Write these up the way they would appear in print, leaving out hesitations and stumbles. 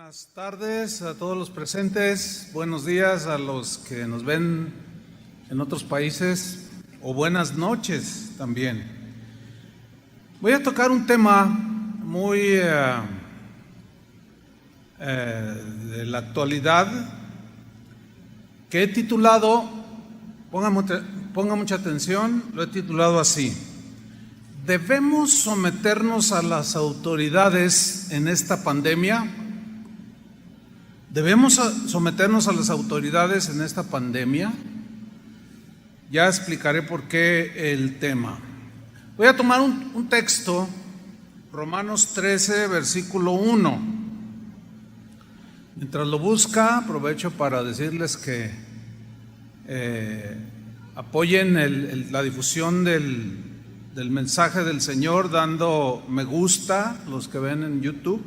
Buenas tardes a todos los presentes, buenos días a los que nos ven en otros países o buenas noches también. Voy a tocar un tema muy de la actualidad que he titulado, ponga mucha atención, lo he titulado así: ¿debemos someternos a las autoridades en esta pandemia? ¿Debemos someternos a las autoridades en esta pandemia? Ya explicaré por qué el tema. Voy a tomar un texto, Romanos 13, versículo 1. Mientras lo busca, aprovecho para decirles que apoyen la difusión del mensaje del Señor dando me gusta, los que ven en YouTube,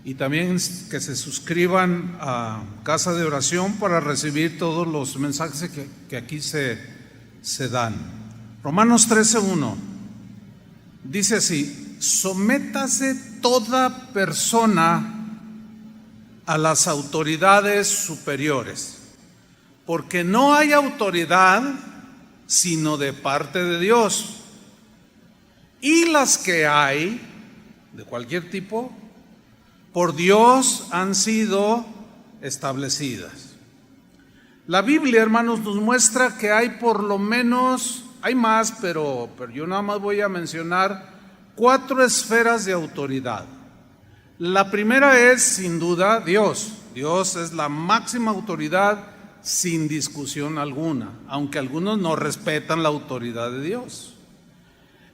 y también que se suscriban a Casa de Oración para recibir todos los mensajes que aquí se dan. Romanos 13:1 dice así: sométase toda persona a las autoridades superiores, porque no hay autoridad sino de parte de Dios, y las que hay, de cualquier tipo, por Dios han sido establecidas. La Biblia, hermanos, nos muestra que hay por lo menos, hay más, pero yo nada más voy a mencionar 4 esferas de autoridad. La primera es, sin duda, Dios. Dios es la máxima autoridad sin discusión alguna, aunque algunos no respetan la autoridad de Dios.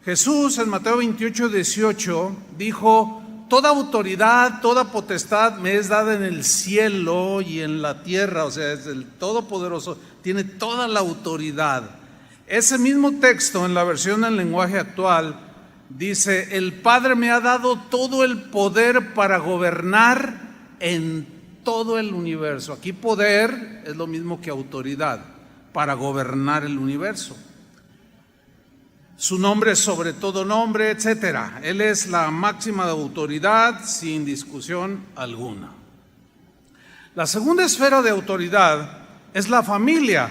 Jesús en Mateo 28:18 dijo: toda autoridad, toda potestad me es dada en el cielo y en la tierra. O sea, es el Todopoderoso, tiene toda la autoridad. Ese mismo texto en la versión en lenguaje actual dice: el Padre me ha dado todo el poder para gobernar en todo el universo. Aquí poder es lo mismo que autoridad, para gobernar el universo. Su nombre es sobre todo nombre, etcétera. Él es la máxima autoridad sin discusión alguna. La segunda esfera de autoridad es la familia.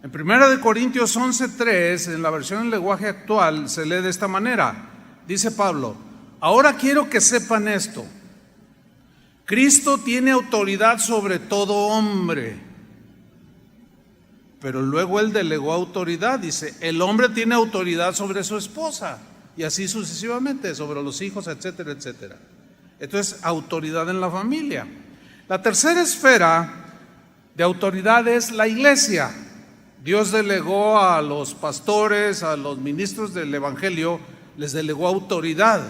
En 1 Corintios 11:3, en la versión en lenguaje actual, se lee de esta manera. Dice Pablo: ahora quiero que sepan esto: Cristo tiene autoridad sobre todo hombre. Pero luego él delegó autoridad, dice: el hombre tiene autoridad sobre su esposa, y así sucesivamente, sobre los hijos, etcétera, etcétera. Entonces, autoridad en la familia. La tercera esfera de autoridad es la iglesia. Dios delegó a los pastores, a los ministros del evangelio, les delegó autoridad.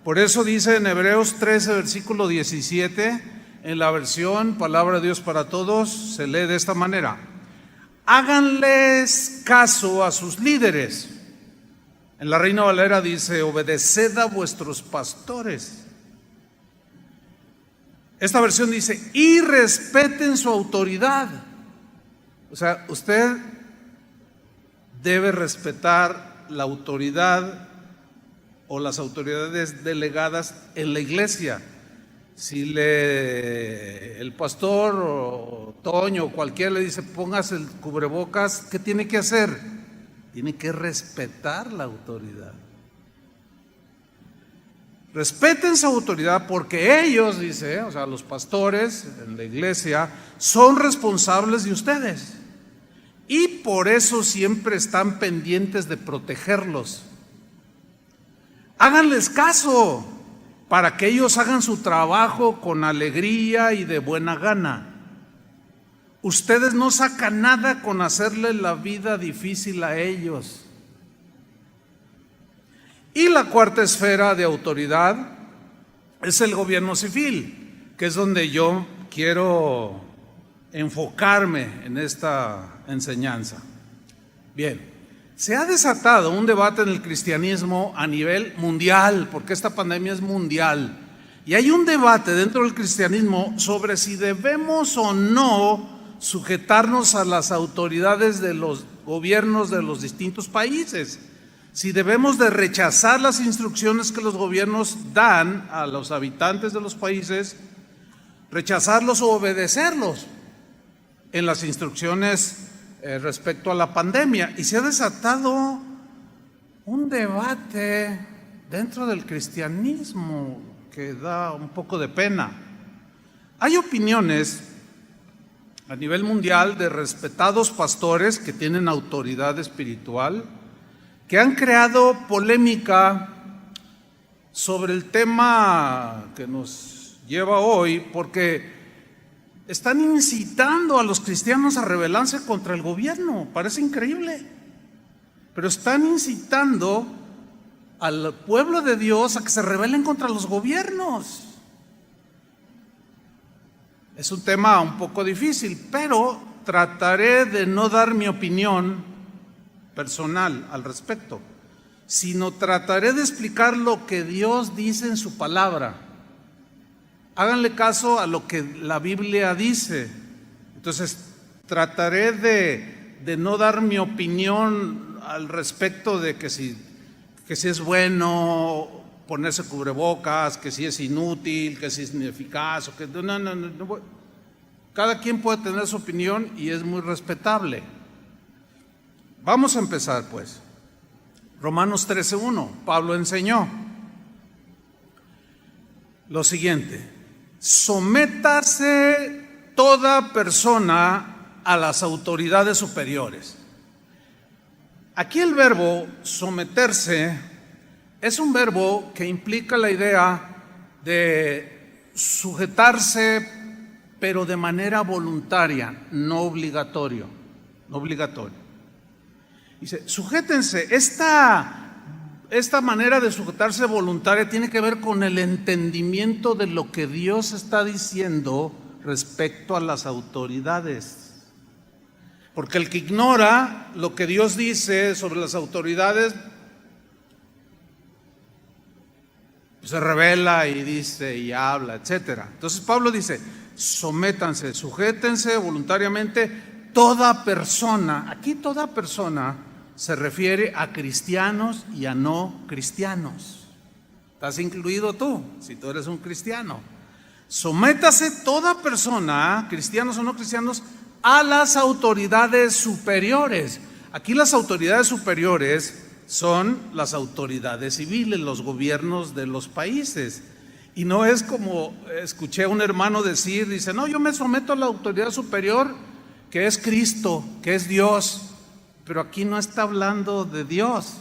Por eso dice en Hebreos 13, versículo 17, en la versión Palabra de Dios para Todos, se lee de esta manera: háganles caso a sus líderes. En la Reina Valera dice: obedeced a vuestros pastores. Esta versión dice: y respeten su autoridad. O sea, usted debe respetar la autoridad o las autoridades delegadas en la iglesia. Si el pastor o Toño o cualquiera le dice: póngase el cubrebocas, ¿qué tiene que hacer? Tiene que respetar la autoridad. Respeten su autoridad, porque ellos, dice, o sea, los pastores en la iglesia, son responsables de ustedes. Y por eso siempre están pendientes de protegerlos. Háganles caso, para que ellos hagan su trabajo con alegría y de buena gana. Ustedes no sacan nada con hacerle la vida difícil a ellos. Y la cuarta esfera de autoridad es el gobierno civil, que es donde yo quiero enfocarme en esta enseñanza. Bien. Se ha desatado un debate en el cristianismo a nivel mundial, porque esta pandemia es mundial. Y hay un debate dentro del cristianismo sobre si debemos o no sujetarnos a las autoridades de los gobiernos de los distintos países. Si debemos de rechazar las instrucciones que los gobiernos dan a los habitantes de los países rechazarlos o obedecerlos en las instrucciones respecto a la pandemia. Y se ha desatado un debate dentro del cristianismo que da un poco de pena. Hay opiniones a nivel mundial de respetados pastores que tienen autoridad espiritual que han creado polémica sobre el tema que nos lleva hoy, porque están incitando a los cristianos a rebelarse contra el gobierno. Parece increíble, pero están incitando al pueblo de Dios a que se rebelen contra los gobiernos. Es un tema un poco difícil, pero trataré de no dar mi opinión personal al respecto, sino trataré de explicar lo que Dios dice en su palabra. Háganle caso a lo que la Biblia dice. Entonces, trataré de no dar mi opinión al respecto de que si es bueno ponerse cubrebocas, que si es inútil, que si es ineficaz, o que no. Cada quien puede tener su opinión y es muy respetable. Vamos a empezar pues. Romanos 13:1, Pablo enseñó lo siguiente: sométase toda persona a las autoridades superiores. Aquí el verbo someterse es un verbo que implica la idea de sujetarse, pero de manera voluntaria, no obligatorio. Dice, sujétense. Esta manera de sujetarse voluntaria tiene que ver con el entendimiento de lo que Dios está diciendo respecto a las autoridades. Porque el que ignora lo que Dios dice sobre las autoridades se revela y dice y habla, etcétera. Entonces Pablo dice, sométanse, sujétense voluntariamente toda persona. Aquí toda persona se refiere a cristianos y a no cristianos. ¿Estás incluido tú? Si tú eres un cristiano. Sométase toda persona, cristianos o no cristianos, a las autoridades superiores. Aquí las autoridades superiores son las autoridades civiles, los gobiernos de los países. Y no es como escuché a un hermano decir, dice, no, yo me someto a la autoridad superior, que es Cristo, que es Dios. Pero aquí no está hablando de Dios,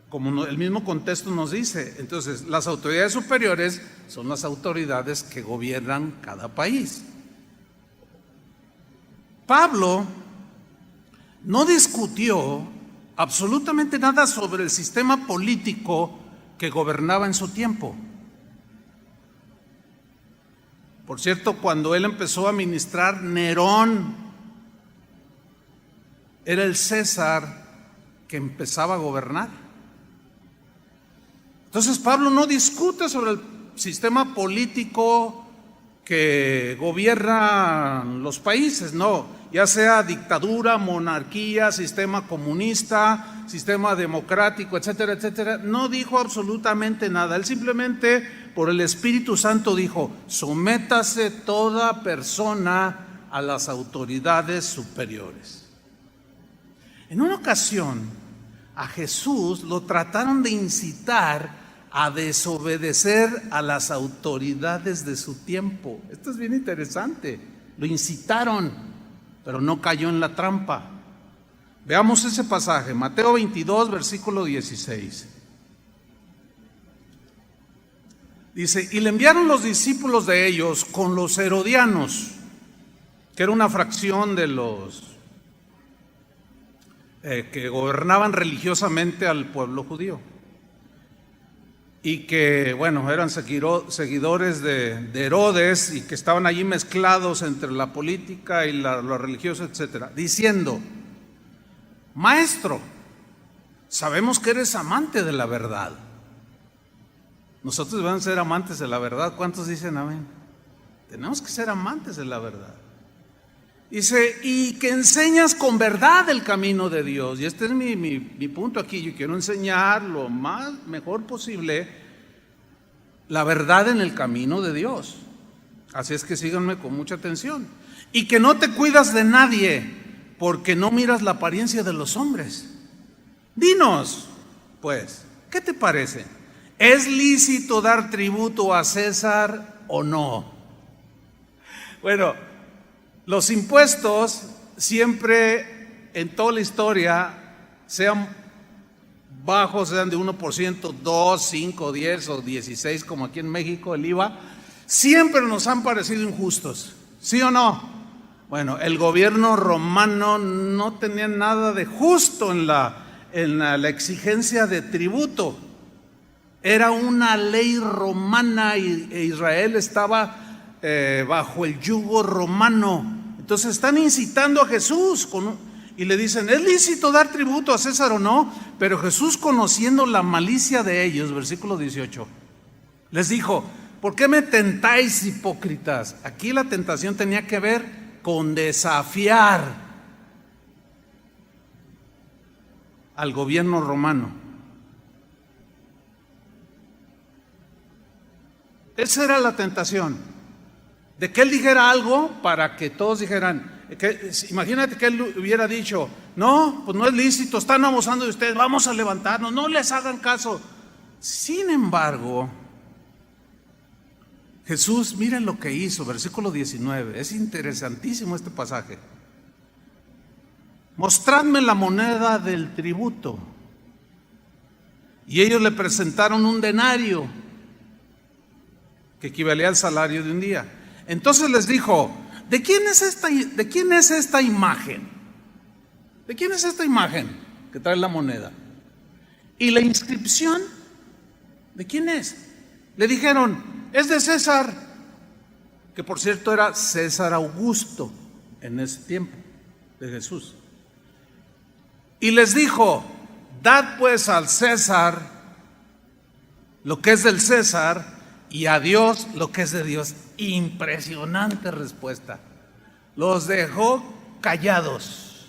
como el mismo contexto nos dice. Entonces, las autoridades superiores son las autoridades que gobiernan cada país. Pablo no discutió absolutamente nada sobre el sistema político que gobernaba en su tiempo. Por cierto, cuando él empezó a ministrar, Nerón era el César que empezaba a gobernar. Entonces Pablo no discute sobre el sistema político que gobierna los países, no, ya sea dictadura, monarquía, sistema comunista, sistema democrático, etcétera, etcétera. No dijo absolutamente nada. Él simplemente, por el Espíritu Santo, dijo, sométase toda persona a las autoridades superiores. En una ocasión, a Jesús lo trataron de incitar a desobedecer a las autoridades de su tiempo. Esto es bien interesante. Lo incitaron, pero no cayó en la trampa. Veamos ese pasaje, Mateo 22, versículo 16. Dice, y le enviaron los discípulos de ellos con los herodianos, que era una fracción de los que gobernaban religiosamente al pueblo judío. Y que, bueno, eran seguidores de Herodes y que estaban allí mezclados entre la política y lo religioso, etcétera, diciendo, Maestro, sabemos que eres amante de la verdad. Nosotros debemos ser amantes de la verdad. ¿Cuántos dicen amén? Tenemos que ser amantes de la verdad. Dice, y que enseñas con verdad el camino de Dios. Y este es mi punto aquí. Yo quiero enseñar lo mejor posible la verdad en el camino de Dios. Así es que síganme con mucha atención. Y que no te cuidas de nadie, porque no miras la apariencia de los hombres. Dinos, pues, ¿qué te parece? ¿Es lícito dar tributo a César o no? Bueno, los impuestos siempre en toda la historia, sean bajos, sean de 1%, 2, 5, 10 o 16, como aquí en México el IVA, siempre nos han parecido injustos, ¿sí o no? Bueno, el gobierno romano no tenía nada de justo en la exigencia de tributo. Era una ley romana e Israel estaba bajo el yugo romano. Entonces están incitando a Jesús y le dicen, ¿es lícito dar tributo a César o no? Pero Jesús, conociendo la malicia de ellos, versículo 18, les dijo, ¿por qué me tentáis, hipócritas? Aquí la tentación tenía que ver con desafiar al gobierno romano. Esa era la tentación, de que él dijera algo para que todos dijeran, imagínate que él hubiera dicho, no, pues no es lícito, están abusando de ustedes, vamos a levantarnos, no les hagan caso. Sin embargo, Jesús, miren lo que hizo, versículo 19, es interesantísimo este pasaje. Mostradme la moneda del tributo. Y ellos le presentaron un denario, que equivalía al salario de un día. Entonces les dijo, ¿de quién es esta imagen? ¿De quién es esta imagen que trae la moneda? ¿Y la inscripción? ¿De quién es? Le dijeron, es de César, que por cierto era César Augusto en ese tiempo de Jesús. Y les dijo, dad pues al César lo que es del César y a Dios lo que es de Dios. Impresionante respuesta. Los dejó callados.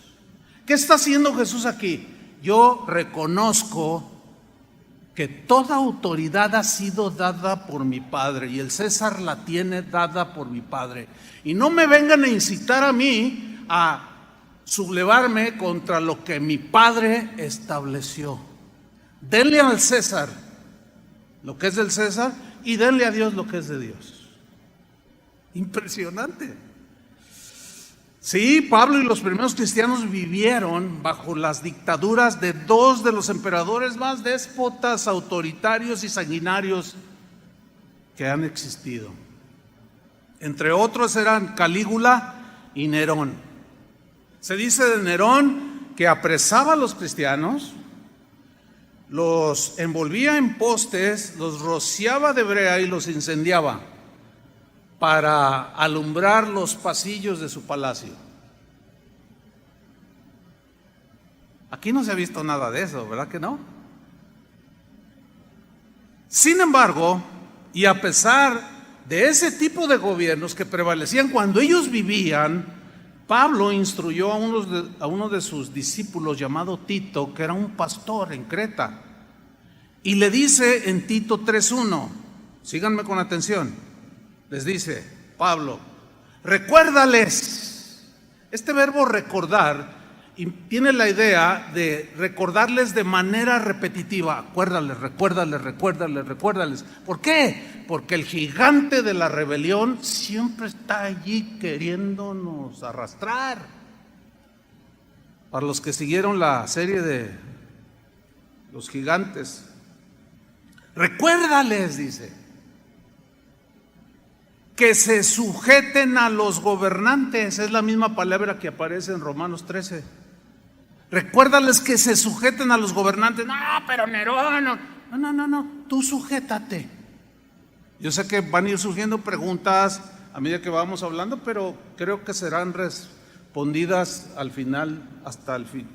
¿Qué está haciendo Jesús aquí? Yo reconozco que toda autoridad ha sido dada por mi Padre y el César la tiene dada por mi Padre. Y no me vengan a incitar a mí a sublevarme contra lo que mi Padre estableció. Denle al César lo que es del César y denle a Dios lo que es de Dios. Impresionante. Sí, Pablo y los primeros cristianos vivieron bajo las dictaduras de dos de los emperadores más déspotas, autoritarios y sanguinarios que han existido. Entre otros eran Calígula y Nerón. Se dice de Nerón que apresaba a los cristianos, los envolvía en postes, los rociaba de brea y los incendiaba para alumbrar los pasillos de su palacio. Aquí no se ha visto nada de eso, ¿verdad que no? Sin embargo, y a pesar de ese tipo de gobiernos que prevalecían cuando ellos vivían, Pablo instruyó a uno de sus discípulos llamado Tito, que era un pastor en Creta, y le dice en Tito 3:1, síganme con atención, les dice Pablo, recuérdales. Este verbo recordar tiene la idea de recordarles de manera repetitiva. Acuérdales, recuérdales, recuérdales, recuérdales. ¿Por qué? Porque el gigante de la rebelión siempre está allí queriéndonos arrastrar. Para los que siguieron la serie de los gigantes, recuérdales, dice, que se sujeten a los gobernantes. Es la misma palabra que aparece en Romanos 13. Recuérdales que se sujeten a los gobernantes. No, pero Nerón, no, tú sujétate. Yo sé que van a ir surgiendo preguntas a medida que vamos hablando, pero creo que serán respondidas al final, hasta el fin.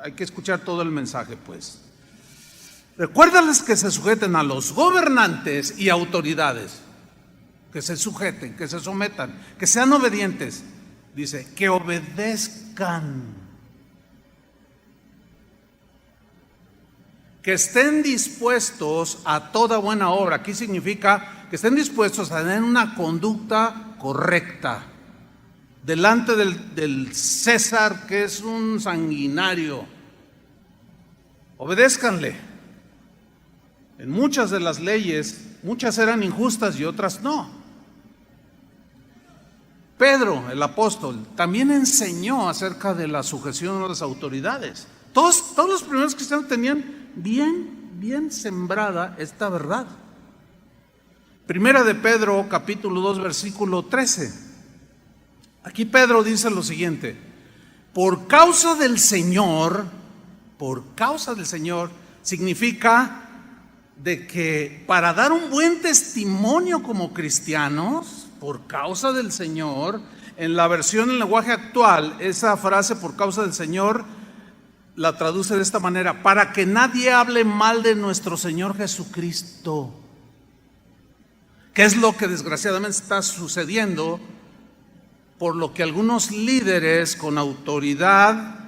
Hay que escuchar todo el mensaje, pues. Recuérdales que se sujeten a los gobernantes y autoridades. Que se sujeten, que se sometan, que sean obedientes. Dice, que obedezcan. Que estén dispuestos a toda buena obra. Aquí significa que estén dispuestos a tener una conducta correcta, delante del César, que es un sanguinario. Obedézcanle. En muchas de las leyes, muchas eran injustas y otras no. Pedro, el apóstol, también enseñó acerca de la sujeción a las autoridades. Todos los primeros cristianos tenían bien sembrada esta verdad. Primera de Pedro, capítulo 2, versículo 13. Aquí Pedro dice lo siguiente: por causa del Señor, significa de que para dar un buen testimonio como cristianos, por causa del Señor, en la versión en lenguaje actual, esa frase por causa del Señor la traduce de esta manera: para que nadie hable mal de nuestro Señor Jesucristo. ¿Qué es lo que desgraciadamente está sucediendo? Por lo que algunos líderes con autoridad,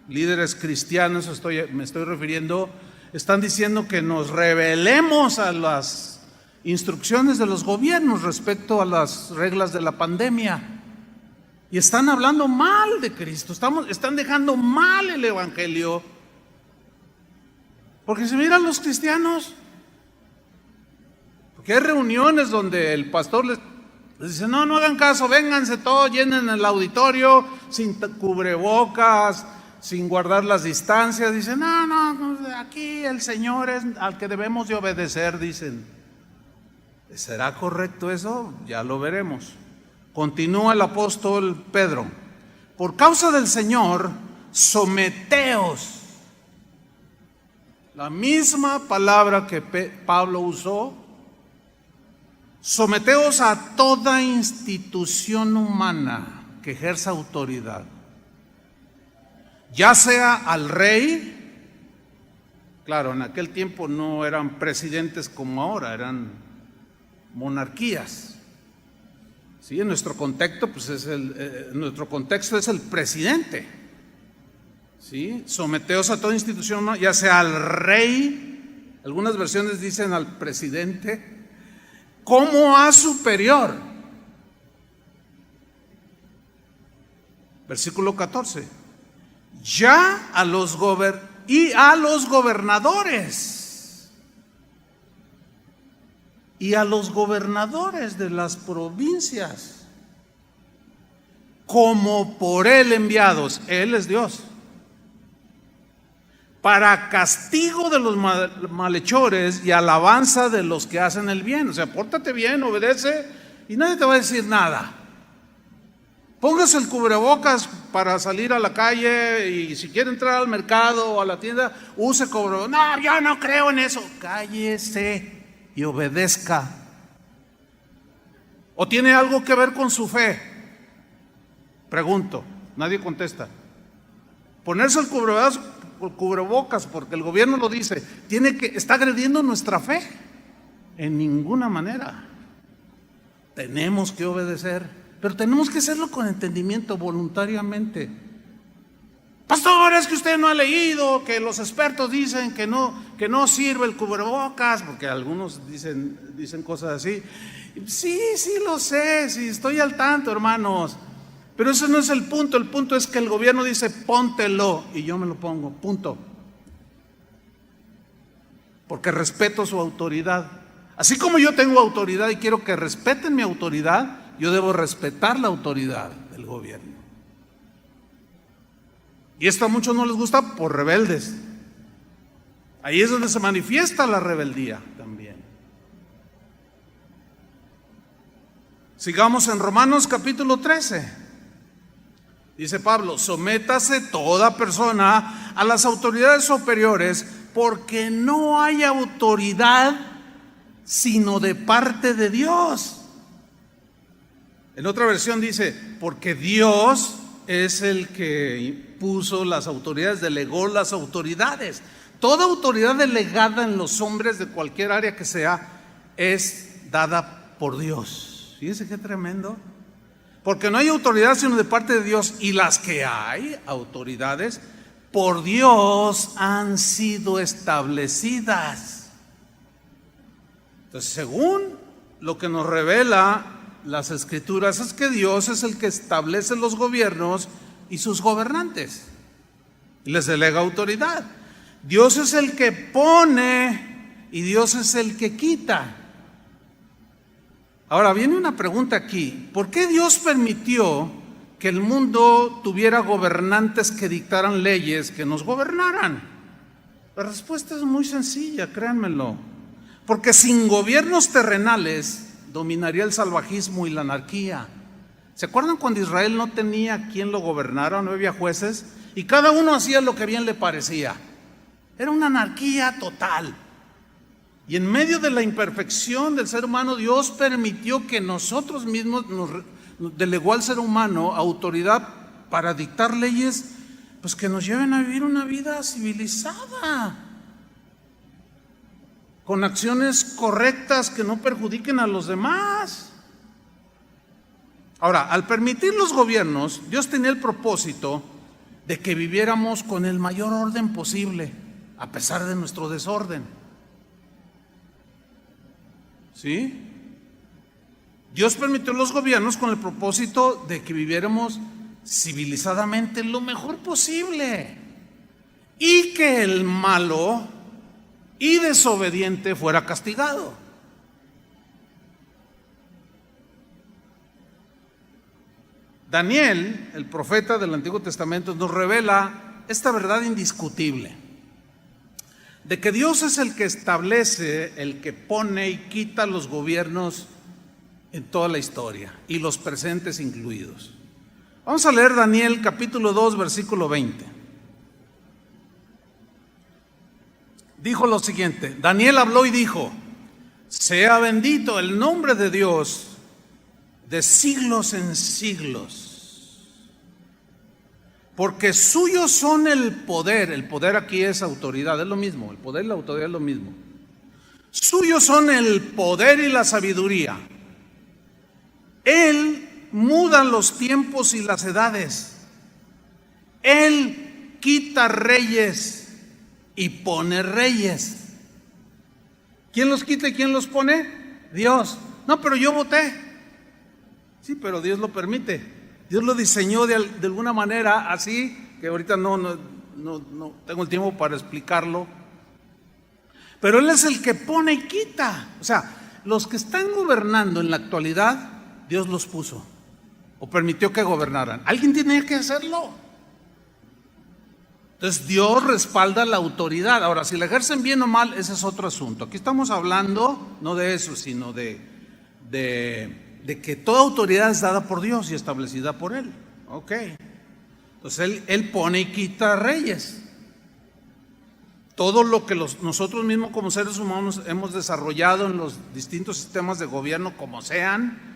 líderes cristianos me estoy refiriendo, están diciendo que nos rebelemos a las instrucciones de los gobiernos respecto a las reglas de la pandemia. Y están hablando mal de Cristo, están dejando mal el evangelio. Porque si miran los cristianos, porque hay reuniones donde el pastor les dice: no hagan caso, vénganse todos, llenen el auditorio sin cubrebocas, sin guardar las distancias. Dicen: no, aquí el Señor es al que debemos de obedecer, dicen. ¿Será correcto eso? Ya lo veremos. Continúa el apóstol Pedro: por causa del Señor, someteos. La misma palabra que Pablo usó. Someteos a toda institución humana que ejerza autoridad, ya sea al rey. Claro, en aquel tiempo no eran presidentes como ahora, eran monarquías. Sí, en nuestro contexto, pues nuestro contexto es el presidente. Sí, someteos a toda institución humana, ya sea al rey, algunas versiones dicen al presidente, como a superior. Versículo 14. Ya a los gobernadores y a los gobernadores de las provincias, como por él enviados. Él es Dios, para castigo de los malhechores y alabanza de los que hacen el bien. O sea, pórtate bien, obedece y nadie te va a decir nada. Póngase el cubrebocas para salir a la calle, y si quiere entrar al mercado o a la tienda, use cubrebocas. No, yo no creo en eso. Cállese y obedezca. ¿O tiene algo que ver con su fe? Pregunto, nadie contesta. Ponerse el cubrebocas porque el gobierno lo dice, está agrediendo nuestra fe. En ninguna manera. Tenemos que obedecer, pero tenemos que hacerlo con entendimiento, voluntariamente. Pastor, es que usted no ha leído que los expertos dicen que no sirve el cubrebocas, porque algunos dicen cosas así. Sí lo sé, sí estoy al tanto, hermanos, pero ese no es el punto. El punto es que el gobierno dice: póntelo, y yo me lo pongo, punto. Porque respeto su autoridad. Así como yo tengo autoridad y quiero que respeten mi autoridad, yo debo respetar la autoridad del gobierno. Y esto a muchos no les gusta por rebeldes. Ahí es donde se manifiesta la rebeldía también. Sigamos en Romanos capítulo 13. Dice Pablo: sométase toda persona a las autoridades superiores, porque no hay autoridad sino de parte de Dios. En otra versión dice: porque Dios es el que puso las autoridades, delegó las autoridades. Toda autoridad delegada en los hombres de cualquier área que sea es dada por Dios. Fíjense qué tremendo. Porque no hay autoridad sino de parte de Dios, y las que hay, autoridades, por Dios han sido establecidas. Entonces, según lo que nos revela las Escrituras es que Dios es el que establece los gobiernos y sus gobernantes. Les delega autoridad. Dios es el que pone y Dios es el que quita. Ahora viene una pregunta aquí. ¿Por qué Dios permitió que el mundo tuviera gobernantes que dictaran leyes que nos gobernaran? La respuesta es muy sencilla, créanmelo. Porque sin gobiernos terrenales dominaría el salvajismo y la anarquía. ¿Se acuerdan cuando Israel no tenía quien lo gobernara, no había jueces? Y cada uno hacía lo que bien le parecía. Era una anarquía total. Y en medio de la imperfección del ser humano, Dios permitió que nosotros mismos nos delegó al ser humano autoridad para dictar leyes, pues que nos lleven a vivir una vida civilizada, con acciones correctas que no perjudiquen a los demás. Ahora, al permitir los gobiernos, Dios tenía el propósito de que viviéramos con el mayor orden posible, a pesar de nuestro desorden. ¿Sí? Dios permitió los gobiernos con el propósito de que viviéramos civilizadamente lo mejor posible y que el malo y desobediente fuera castigado. Daniel, el profeta del Antiguo Testamento, nos revela esta verdad indiscutible, de que Dios es el que establece, el que pone y quita los gobiernos en toda la historia, y los presentes incluidos. Vamos a leer Daniel capítulo 2, versículo 20. Dijo lo siguiente: Daniel habló y dijo: sea bendito el nombre de Dios de siglos en siglos, porque suyos son el poder aquí es autoridad, es lo mismo, el poder y la autoridad es lo mismo. Suyos son el poder y la sabiduría. Él muda los tiempos y las edades. Él quita reyes y pone reyes. ¿Quién los quita y quién los pone? Dios. No, pero yo voté. Sí, pero Dios lo permite. Dios lo diseñó de alguna manera así, que ahorita no tengo el tiempo para explicarlo. Pero Él es el que pone y quita. O sea, los que están gobernando en la actualidad, Dios los puso o permitió que gobernaran. Alguien tiene que hacerlo. Entonces Dios respalda la autoridad. Ahora, si la ejercen bien o mal, ese es otro asunto. Aquí estamos hablando no de eso, sino de que toda autoridad es dada por Dios y establecida por Él. Ok. Entonces Él pone y quita reyes. Todo lo que nosotros mismos como seres humanos hemos desarrollado en los distintos sistemas de gobierno, como sean,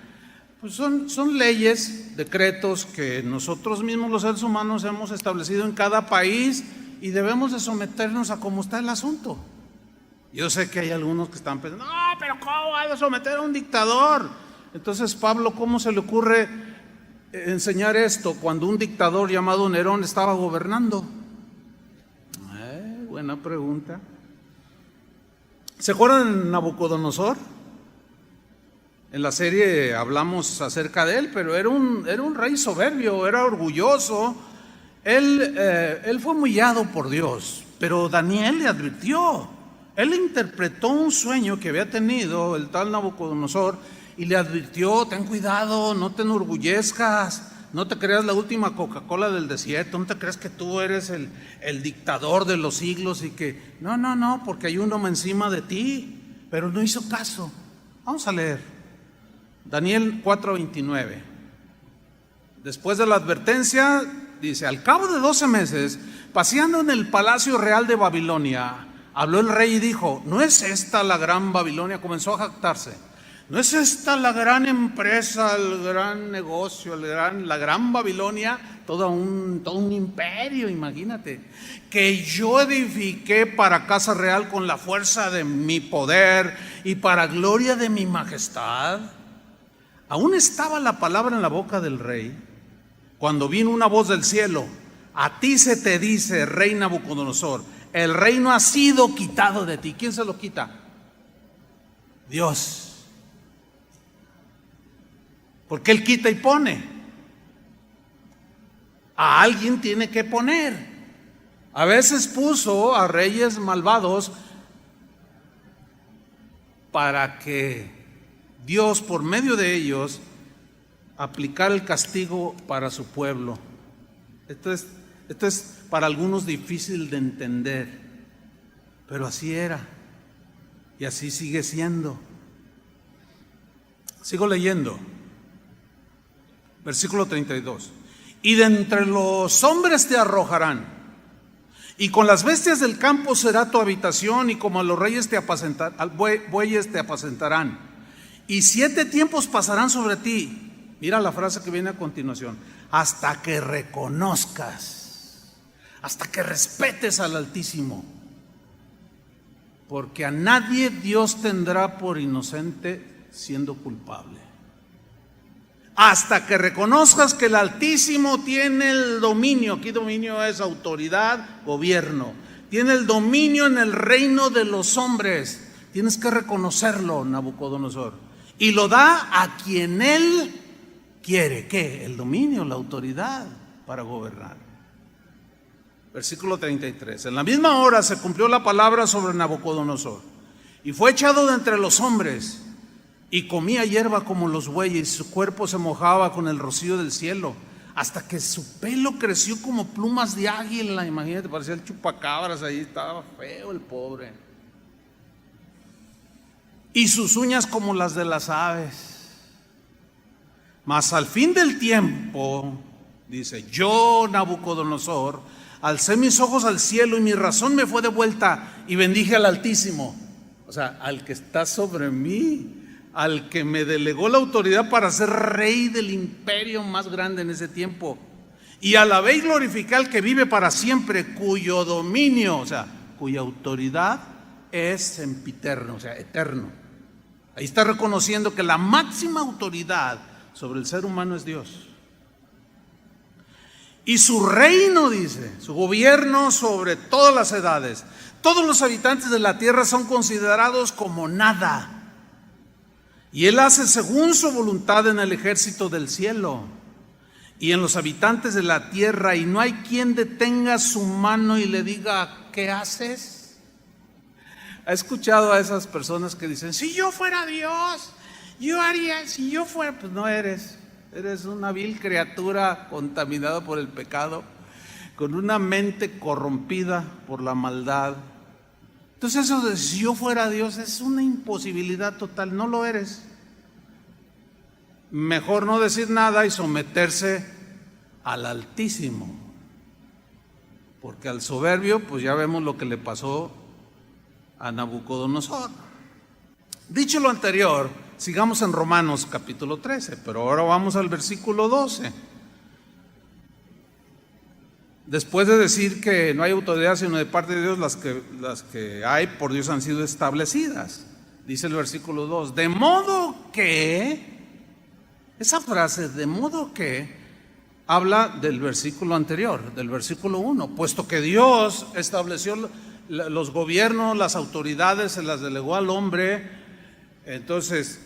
pues son leyes, decretos que nosotros mismos los seres humanos hemos establecido en cada país y debemos de someternos a cómo está el asunto. Yo sé que hay algunos que están pensando, no, pero ¿cómo vas a someter a un dictador? Entonces, Pablo, ¿cómo se le ocurre enseñar esto cuando un dictador llamado Nerón estaba gobernando? Buena pregunta. ¿Se acuerdan de Nabucodonosor? En la serie hablamos acerca de él, pero era un rey soberbio, era orgulloso. Él fue humillado por Dios, pero Daniel le advirtió. Él interpretó un sueño que había tenido el tal Nabucodonosor y le advirtió: ten cuidado, no te enorgullezcas, no te creas la última Coca-Cola del desierto, no te creas que tú eres el dictador de los siglos y que no, porque hay uno encima de ti. Pero no hizo caso. Vamos a leer Daniel 4:29. Después de la advertencia, dice: al cabo de 12 meses, paseando en el palacio real de Babilonia, habló el rey y dijo: ¿no es esta la gran Babilonia? Comenzó a jactarse. ¿No es esta la gran empresa, el gran negocio, la gran Babilonia? Todo un imperio, imagínate, que yo edifiqué para casa real con la fuerza de mi poder y para gloria de mi majestad. Aún estaba la palabra en la boca del rey, cuando vino una voz del cielo: a ti se te dice, rey Nabucodonosor, el reino ha sido quitado de ti. ¿Quién se lo quita? Dios. porque Él quita y pone. A alguien tiene que poner. A veces puso a reyes malvados para que Dios, por medio de ellos, aplicara el castigo para su pueblo. Esto es para algunos difícil de entender, pero así era y así sigue siendo. Sigo leyendo. Versículo 32. Y de entre los hombres te arrojarán, y con las bestias del campo será tu habitación, y como a los reyes bueyes te apacentarán. Y 7 tiempos pasarán sobre ti. Mira la frase que viene a continuación: hasta que reconozcas, hasta que respetes al Altísimo, porque a nadie Dios tendrá por inocente siendo culpable. Hasta que reconozcas que el Altísimo tiene el dominio. Aquí dominio es autoridad, gobierno. Tiene el dominio en el reino de los hombres. Tienes que reconocerlo, Nabucodonosor. Y lo da a quien Él quiere. ¿Qué? El dominio, la autoridad para gobernar. Versículo 33. En la misma hora se cumplió la palabra sobre Nabucodonosor, y fue echado de entre los hombres, y comía hierba como los bueyes, y su cuerpo se mojaba con el rocío del cielo, hasta que su pelo creció como plumas de águila. Imagínate, parecía el chupacabras ahí, estaba feo el pobre. Y sus uñas como las de las aves. Mas al fin del tiempo, dice, yo, Nabucodonosor, alcé mis ojos al cielo, y mi razón me fue devuelta, y bendije al Altísimo, o sea, al que está sobre mí, al que me delegó la autoridad para ser rey del imperio más grande en ese tiempo. Y alabé y glorifiqué al que vive para siempre, cuyo dominio, o sea, cuya autoridad es sempiterno, o sea, eterno. Ahí está reconociendo que la máxima autoridad sobre el ser humano es Dios. Y su reino, dice, su gobierno sobre todas las edades. Todos los habitantes de la tierra son considerados como nada. Y Él hace según su voluntad en el ejército del cielo y en los habitantes de la tierra, y no hay quien detenga su mano y le diga, ¿qué haces? ¿Ha escuchado a esas personas que dicen, si yo fuera Dios, yo haría, si yo fuera? Pues no eres. Eres una vil criatura contaminada por el pecado, con una mente corrompida por la maldad. Entonces eso de si yo fuera Dios es una imposibilidad total, no lo eres. Mejor no decir nada y someterse al Altísimo, porque al soberbio pues ya vemos lo que le pasó a Nabucodonosor. Dicho lo anterior, sigamos en Romanos capítulo 13, pero ahora vamos al versículo 12. Después de decir que no hay autoridad sino de parte de Dios, las que hay por Dios han sido establecidas. Dice el versículo 2, de modo que, esa frase, de modo que, habla del versículo anterior, del versículo 1, puesto que Dios estableció los gobiernos, las autoridades, se las delegó al hombre. Entonces,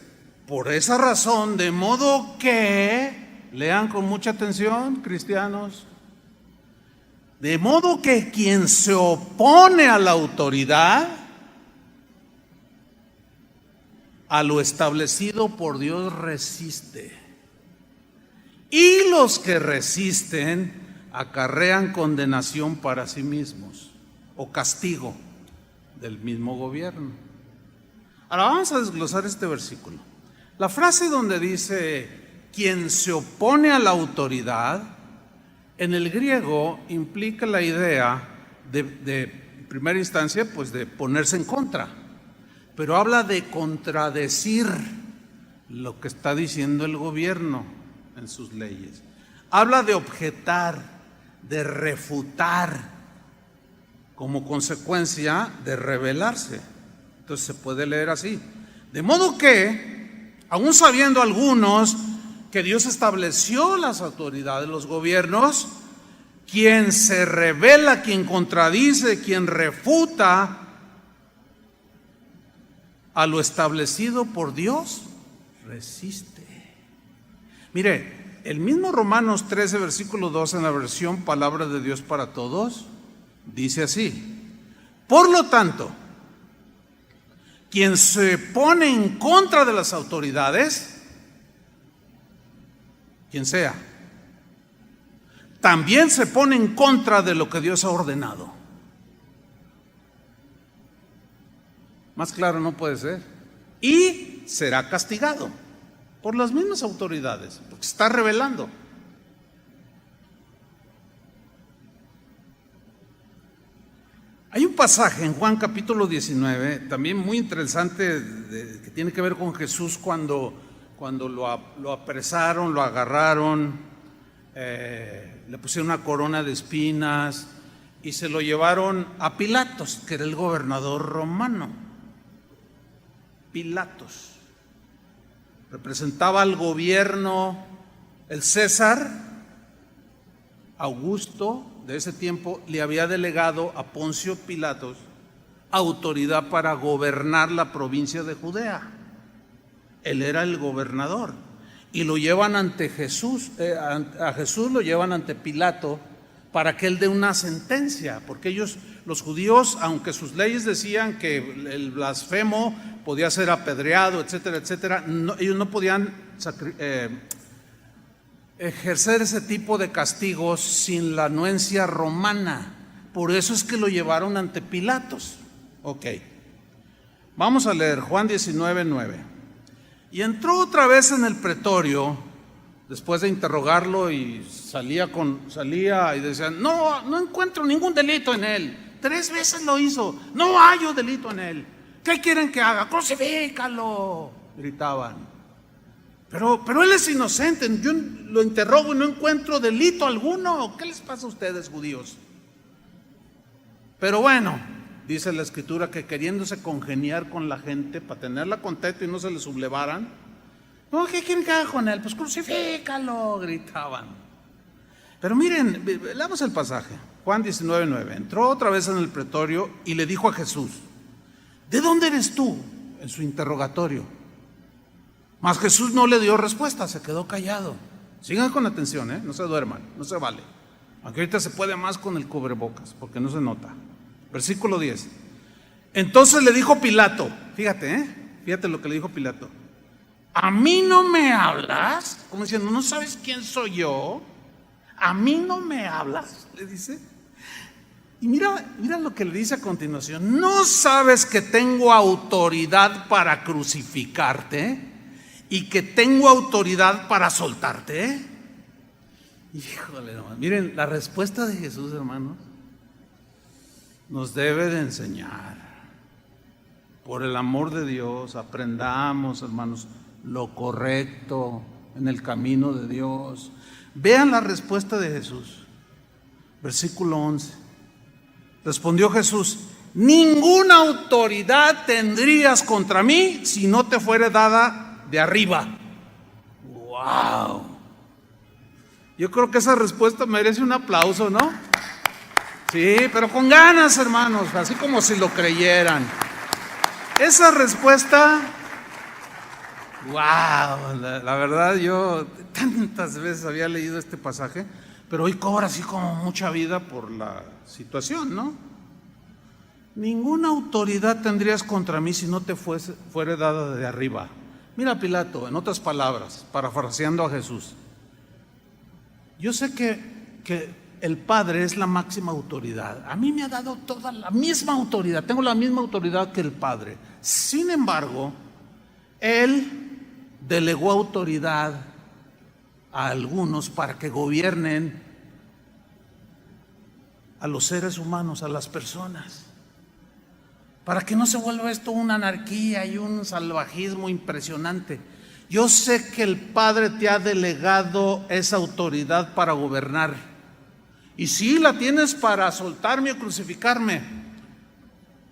por esa razón, de modo que, lean con mucha atención, cristianos, de modo que quien se opone a la autoridad, a lo establecido por Dios resiste. Y los que resisten acarrean condenación para sí mismos, o castigo del mismo gobierno. Ahora vamos a desglosar este versículo. La frase donde dice, quien se opone a la autoridad, en el griego implica la idea de primera instancia, pues de ponerse en contra, pero habla de contradecir lo que está diciendo el gobierno en sus leyes. Habla de objetar, de refutar, como consecuencia de rebelarse. Entonces se puede leer así. De modo que, aún sabiendo algunos que Dios estableció las autoridades, los gobiernos, quien se rebela, quien contradice, quien refuta a lo establecido por Dios, resiste. Mire, el mismo Romanos 13, versículo 2, en la versión Palabra de Dios para Todos, dice así: por lo tanto, quien se pone en contra de las autoridades, quien sea, también se pone en contra de lo que Dios ha ordenado. Más claro no puede ser. Y será castigado por las mismas autoridades, porque se está rebelando. Hay un pasaje en Juan capítulo 19, también muy interesante, que tiene que ver con Jesús cuando lo apresaron, lo agarraron, le pusieron una corona de espinas y se lo llevaron a Pilatos, que era el gobernador romano. Pilatos representaba al gobierno, el César Augusto de ese tiempo le había delegado a Poncio Pilatos autoridad para gobernar la provincia de Judea. Él era el gobernador y lo llevan ante Jesús, a Jesús lo llevan ante Pilato para que él dé una sentencia, porque ellos, los judíos, aunque sus leyes decían que el blasfemo podía ser apedreado, etcétera, etcétera, ellos no podían ejercer ese tipo de castigos sin la anuencia romana. Por eso es que lo llevaron ante Pilatos. Ok, vamos a leer Juan 19, 9. Y entró otra vez en el pretorio, después de interrogarlo, y salía y decía: no encuentro ningún delito en él. 3 veces lo hizo, no hallo delito en él. ¿Qué quieren que haga? Crucifícalo, gritaban. Pero él es inocente, yo lo interrogo y no encuentro delito alguno. ¿Qué les pasa a ustedes, judíos? Pero bueno, dice la Escritura que queriéndose congeniar con la gente para tenerla contenta y no se le sublevaran, no, ¿qué quieren que haga con él? Pues crucifícalo, gritaban. Pero miren, leamos el pasaje, Juan 19, 9. Entró otra vez en el pretorio y le dijo a Jesús: ¿de dónde eres tú? En su interrogatorio. Mas Jesús no le dio respuesta, se quedó callado. Sigan con atención, no se duerman, no se vale. Aunque ahorita se puede más con el cubrebocas, porque no se nota. Versículo 10. Entonces le dijo Pilato, fíjate lo que le dijo Pilato: ¿a mí no me hablas? Como diciendo, ¿no sabes quién soy yo? ¿A mí no me hablas?, le dice. Y mira lo que le dice a continuación: ¿no sabes que tengo autoridad para crucificarte y que tengo autoridad para soltarte? Híjole, hermano. Miren, la respuesta de Jesús, hermanos, nos debe de enseñar. Por el amor de Dios, aprendamos, hermanos, lo correcto en el camino de Dios. Vean la respuesta de Jesús. Versículo 11. Respondió Jesús: ninguna autoridad tendrías contra mí si no te fuere dada de arriba. ¡Wow! Yo creo que esa respuesta merece un aplauso, ¿no? Sí, pero con ganas, hermanos, así como si lo creyeran. Esa respuesta, wow, la verdad, yo tantas veces había leído este pasaje, pero hoy cobra así como mucha vida por la situación, ¿no? Ninguna autoridad tendrías contra mí si no te fuere dada de arriba. Mira, Pilato, en otras palabras, parafraseando a Jesús: yo sé que el Padre es la máxima autoridad. A mí me ha dado toda la misma autoridad, tengo la misma autoridad que el Padre. Sin embargo, Él delegó autoridad a algunos para que gobiernen a los seres humanos, a las personas, para que no se vuelva esto una anarquía y un salvajismo impresionante. Yo sé que el Padre te ha delegado esa autoridad para gobernar, y sí la tienes para soltarme o crucificarme,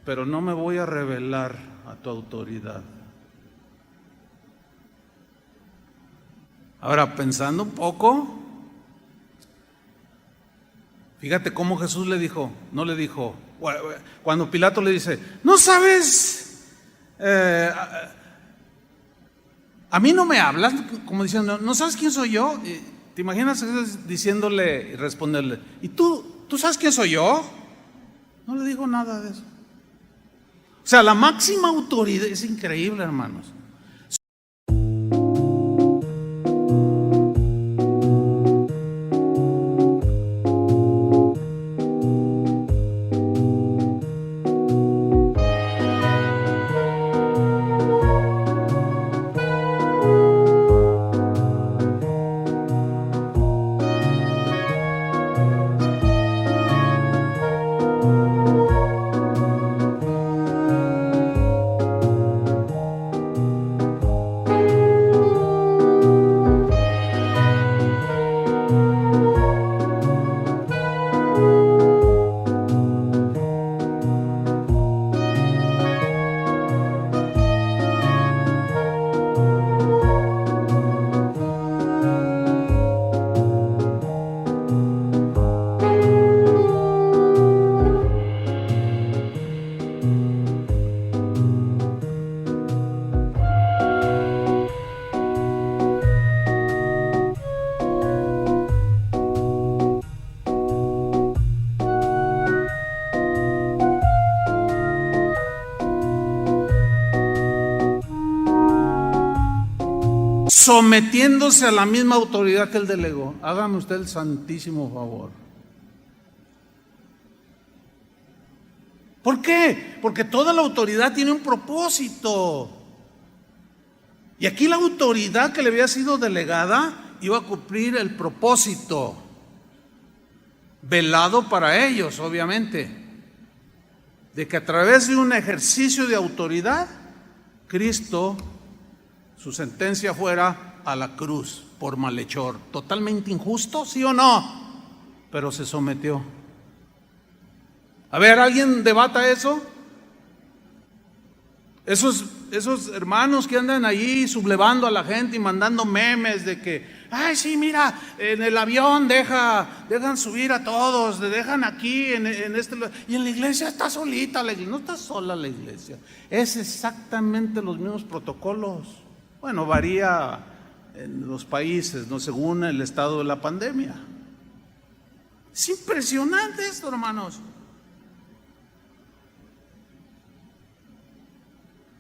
pero no me voy a rebelar a tu autoridad. Ahora, pensando un poco, fíjate cómo Jesús le dijo, no le dijo, cuando Pilato le dice: ¿no sabes A mí no me hablas como diciendo, ¿no sabes quién soy yo? ¿Te imaginas diciéndole y responderle, ¿y tú sabes quién soy yo? No le digo nada de eso. O sea, la máxima autoridad es increíble, hermanos. Sometiéndose a la misma autoridad que él delegó. Hágame usted el santísimo favor. ¿Por qué? Porque toda la autoridad tiene un propósito. Y aquí la autoridad que le había sido delegada iba a cumplir el propósito, velado para ellos, obviamente, de que a través de un ejercicio de autoridad, Cristo, su sentencia fuera a la cruz por malhechor. Totalmente injusto, ¿sí o no? Pero se sometió. A ver, ¿alguien debata eso? Esos hermanos que andan allí sublevando a la gente y mandando memes de que, ay, sí, mira, en el avión dejan subir a todos, dejan aquí, en este, y en la iglesia está solita la iglesia. No está sola la iglesia, es exactamente los mismos protocolos. Bueno, varía en los países, ¿no?, según el estado de la pandemia. Es impresionante esto, hermanos.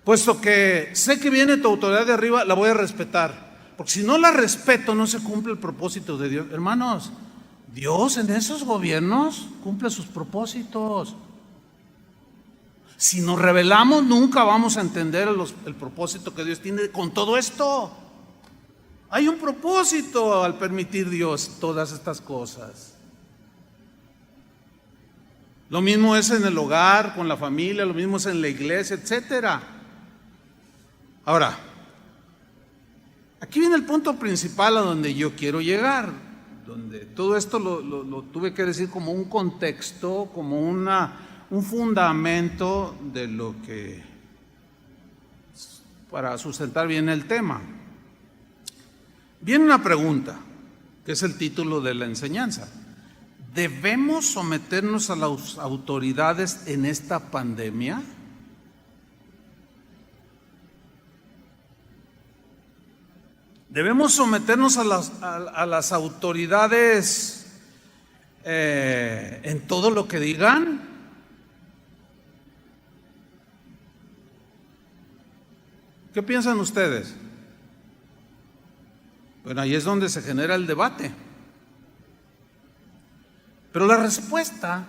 Puesto que sé que viene tu autoridad de arriba, la voy a respetar. Porque si no la respeto, no se cumple el propósito de Dios. Hermanos, Dios en esos gobiernos cumple sus propósitos. Si nos rebelamos, nunca vamos a entender el propósito que Dios tiene con todo esto. Hay un propósito al permitir Dios todas estas cosas. Lo mismo es en el hogar, con la familia, lo mismo es en la iglesia, etcétera. Ahora, aquí viene el punto principal a donde yo quiero llegar, donde todo esto lo tuve que decir como un contexto, como un fundamento de lo que, para sustentar bien el tema. Viene una pregunta, que es el título de la enseñanza. ¿Debemos someternos a las autoridades en esta pandemia? ¿Debemos someternos a las autoridades en todo lo que digan? ¿Qué piensan ustedes? Bueno, ahí es donde se genera el debate. Pero la respuesta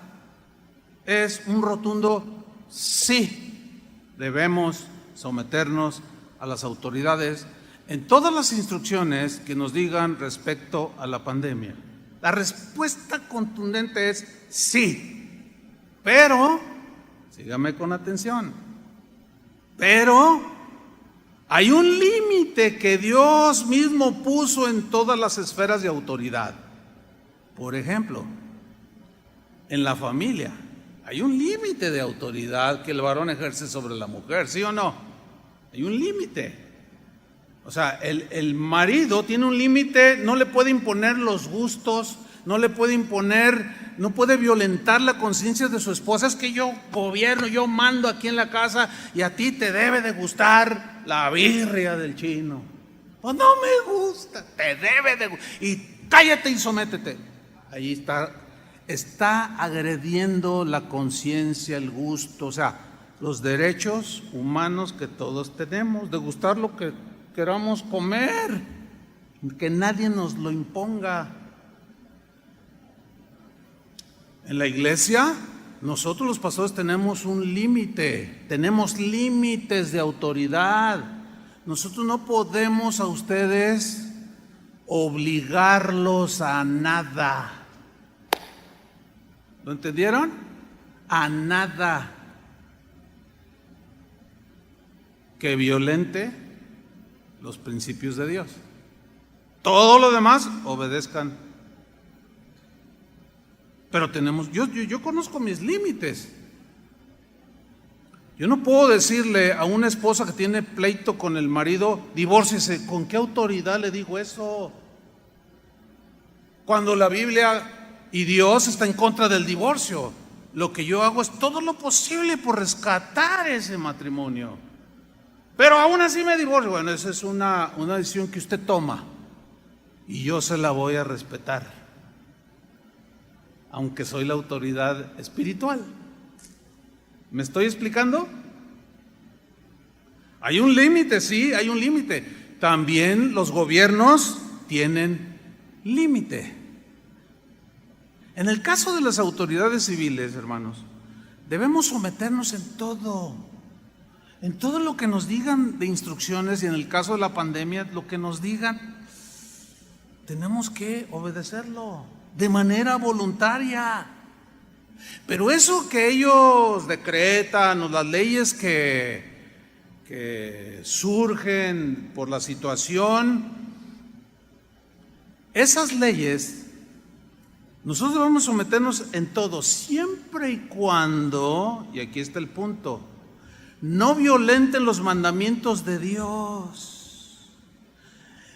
es un rotundo sí. Debemos someternos a las autoridades en todas las instrucciones que nos digan respecto a la pandemia. La respuesta contundente es sí. Pero, sígame con atención, pero hay un límite que Dios mismo puso en todas las esferas de autoridad. Por ejemplo, en la familia hay un límite de autoridad que el varón ejerce sobre la mujer, ¿sí o no? Hay un límite. O sea, el marido tiene un límite, no le puede imponer los gustos, no le puede imponer, no puede violentar la conciencia de su esposa. Es que yo gobierno, yo mando aquí en la casa y a ti te debe de gustar la birria del chino. O no me gusta, te debe de gustar. Y cállate y sométete. Ahí está agrediendo la conciencia, el gusto, o sea, los derechos humanos que todos tenemos, de gustar lo que queramos comer, que nadie nos lo imponga. En la iglesia, nosotros los pastores tenemos un límite, tenemos límites de autoridad. Nosotros no podemos a ustedes obligarlos a nada. ¿Lo entendieron? A nada que violente los principios de Dios. Todo lo demás, obedezcan. Pero yo conozco mis límites. Yo no puedo decirle a una esposa que tiene pleito con el marido, divórciese. ¿Con qué autoridad le digo eso? Cuando la Biblia y Dios está en contra del divorcio, lo que yo hago es todo lo posible por rescatar ese matrimonio. Pero aún así me divorcio. Bueno, esa es una decisión que usted toma y yo se la voy a respetar, aunque soy la autoridad espiritual. ¿Me estoy explicando? Hay un límite, sí, hay un límite. También los gobiernos tienen límite. En el caso de las autoridades civiles, hermanos, debemos someternos en todo lo que nos digan de instrucciones, y en el caso de la pandemia, lo que nos digan, tenemos que obedecerlo de manera voluntaria. Pero eso que ellos decretan, o las leyes que surgen por la situación, esas leyes, nosotros debemos someternos en todo, siempre y cuando, y aquí está el punto, no violenten los mandamientos de Dios.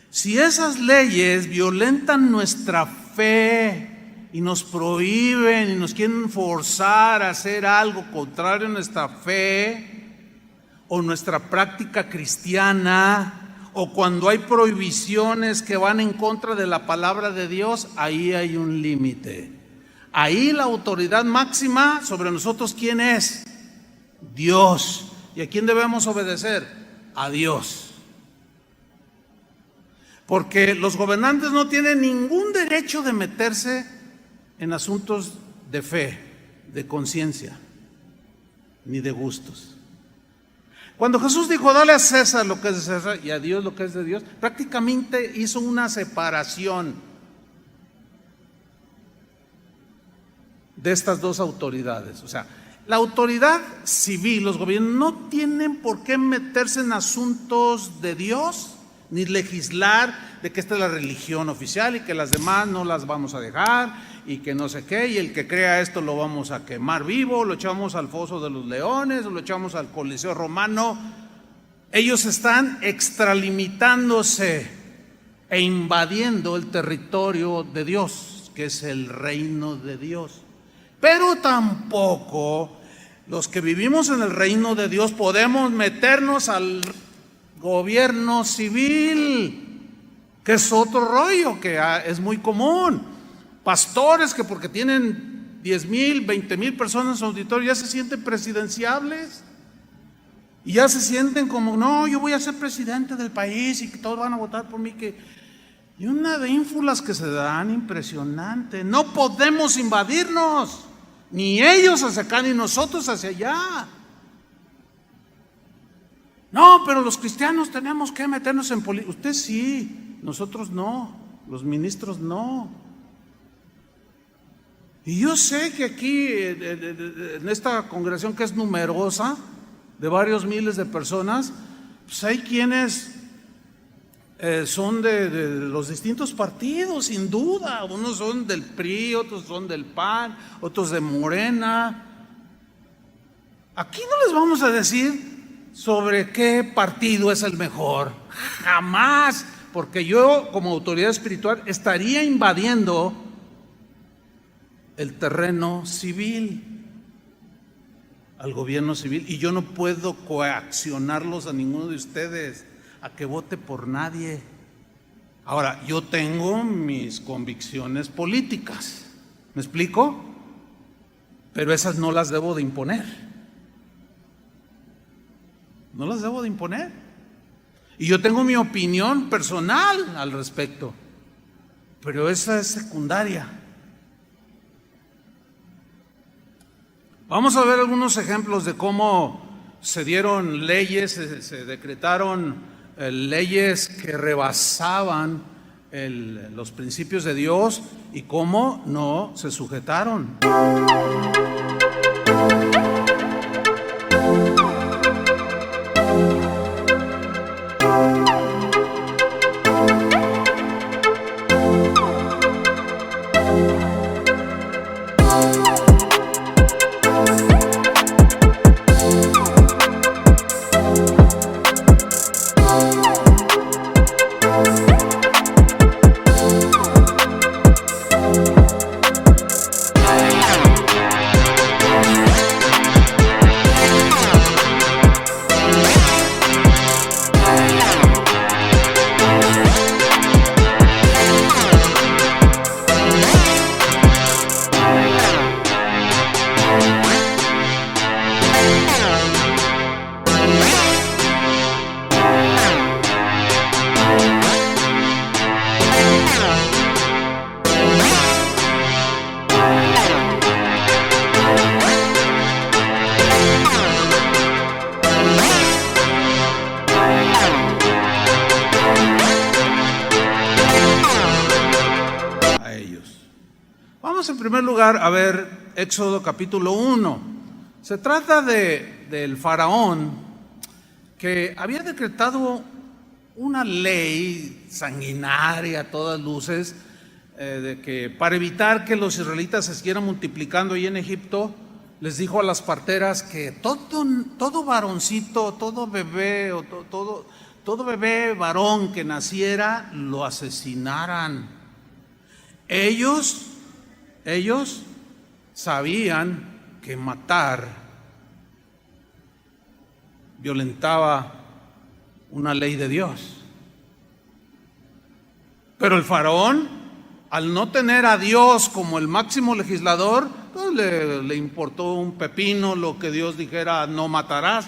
Si esas leyes violentan nuestra fe y nos prohíben y nos quieren forzar a hacer algo contrario a nuestra fe o nuestra práctica cristiana, o cuando hay prohibiciones que van en contra de la palabra de Dios, ahí hay un límite. Ahí la autoridad máxima sobre nosotros, ¿quién es? Dios. ¿Y a quién debemos obedecer? A Dios. Porque los gobernantes no tienen ningún derecho de meterse en asuntos de fe, de conciencia, ni de gustos. Cuando Jesús dijo, dale a César lo que es de César y a Dios lo que es de Dios, prácticamente hizo una separación de estas dos autoridades. O sea, la autoridad civil, los gobiernos no tienen por qué meterse en asuntos de Dios, ni legislar de que esta es la religión oficial y que las demás no las vamos a dejar y que no sé qué, y el que crea esto lo vamos a quemar vivo, lo echamos al foso de los leones, o lo echamos al Coliseo Romano. Ellos están extralimitándose e invadiendo el territorio de Dios, que es el reino de Dios. Pero tampoco los que vivimos en el reino de Dios podemos meternos al gobierno civil, que es otro rollo que es muy común. Pastores que porque tienen 10,000, 20,000 personas en su auditorio ya se sienten presidenciables y ya se sienten como, no, yo voy a ser presidente del país y que todos van a votar por mí. Y una de ínfulas que se dan impresionante. No podemos invadirnos, ni ellos hacia acá ni nosotros hacia allá. No, pero los cristianos tenemos que meternos en política. Usted sí, nosotros no, los ministros no. Y yo sé que aquí, en esta congregación que es numerosa, de varios miles de personas, pues hay quienes son de los distintos partidos, sin duda. Unos son del PRI, otros son del PAN, otros de Morena. Aquí no les vamos a decir sobre qué partido es el mejor, jamás, porque yo como autoridad espiritual estaría invadiendo el terreno civil, al gobierno civil, y yo no puedo coaccionarlos a ninguno de ustedes a que vote por nadie. Ahora, yo tengo mis convicciones políticas, ¿me explico? Pero esas no las debo de imponer. No las debo de imponer. Y yo tengo mi opinión personal al respecto, pero esa es secundaria. Vamos a ver algunos ejemplos de cómo se dieron leyes, se decretaron leyes que rebasaban los principios de Dios y cómo no se sujetaron. Vamos en primer lugar a ver Éxodo capítulo 1. Se trata del faraón que había decretado una ley sanguinaria a todas luces, de que para evitar que los israelitas se siguieran multiplicando ahí en Egipto, les dijo a las parteras que todo varoncito, todo bebé o todo bebé varón que naciera lo asesinaran. Ellos sabían que matar violentaba una ley de Dios. Pero el faraón, al no tener a Dios como el máximo legislador, pues le importó un pepino lo que Dios dijera: no matarás.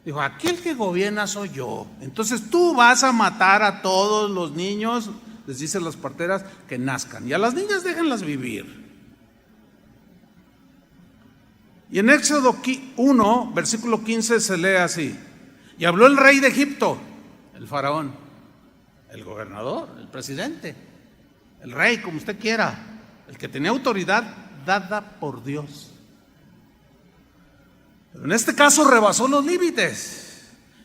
Dijo: aquí el que gobierna soy yo. Entonces tú vas a matar a todos los niños, les dicen las parteras, que nazcan, y a las niñas déjenlas vivir. Y en Éxodo 1, versículo 15 se lee así: y habló el rey de Egipto, el faraón, el gobernador, el presidente, el rey, como usted quiera, el que tenía autoridad dada por Dios. Pero en este caso rebasó los límites.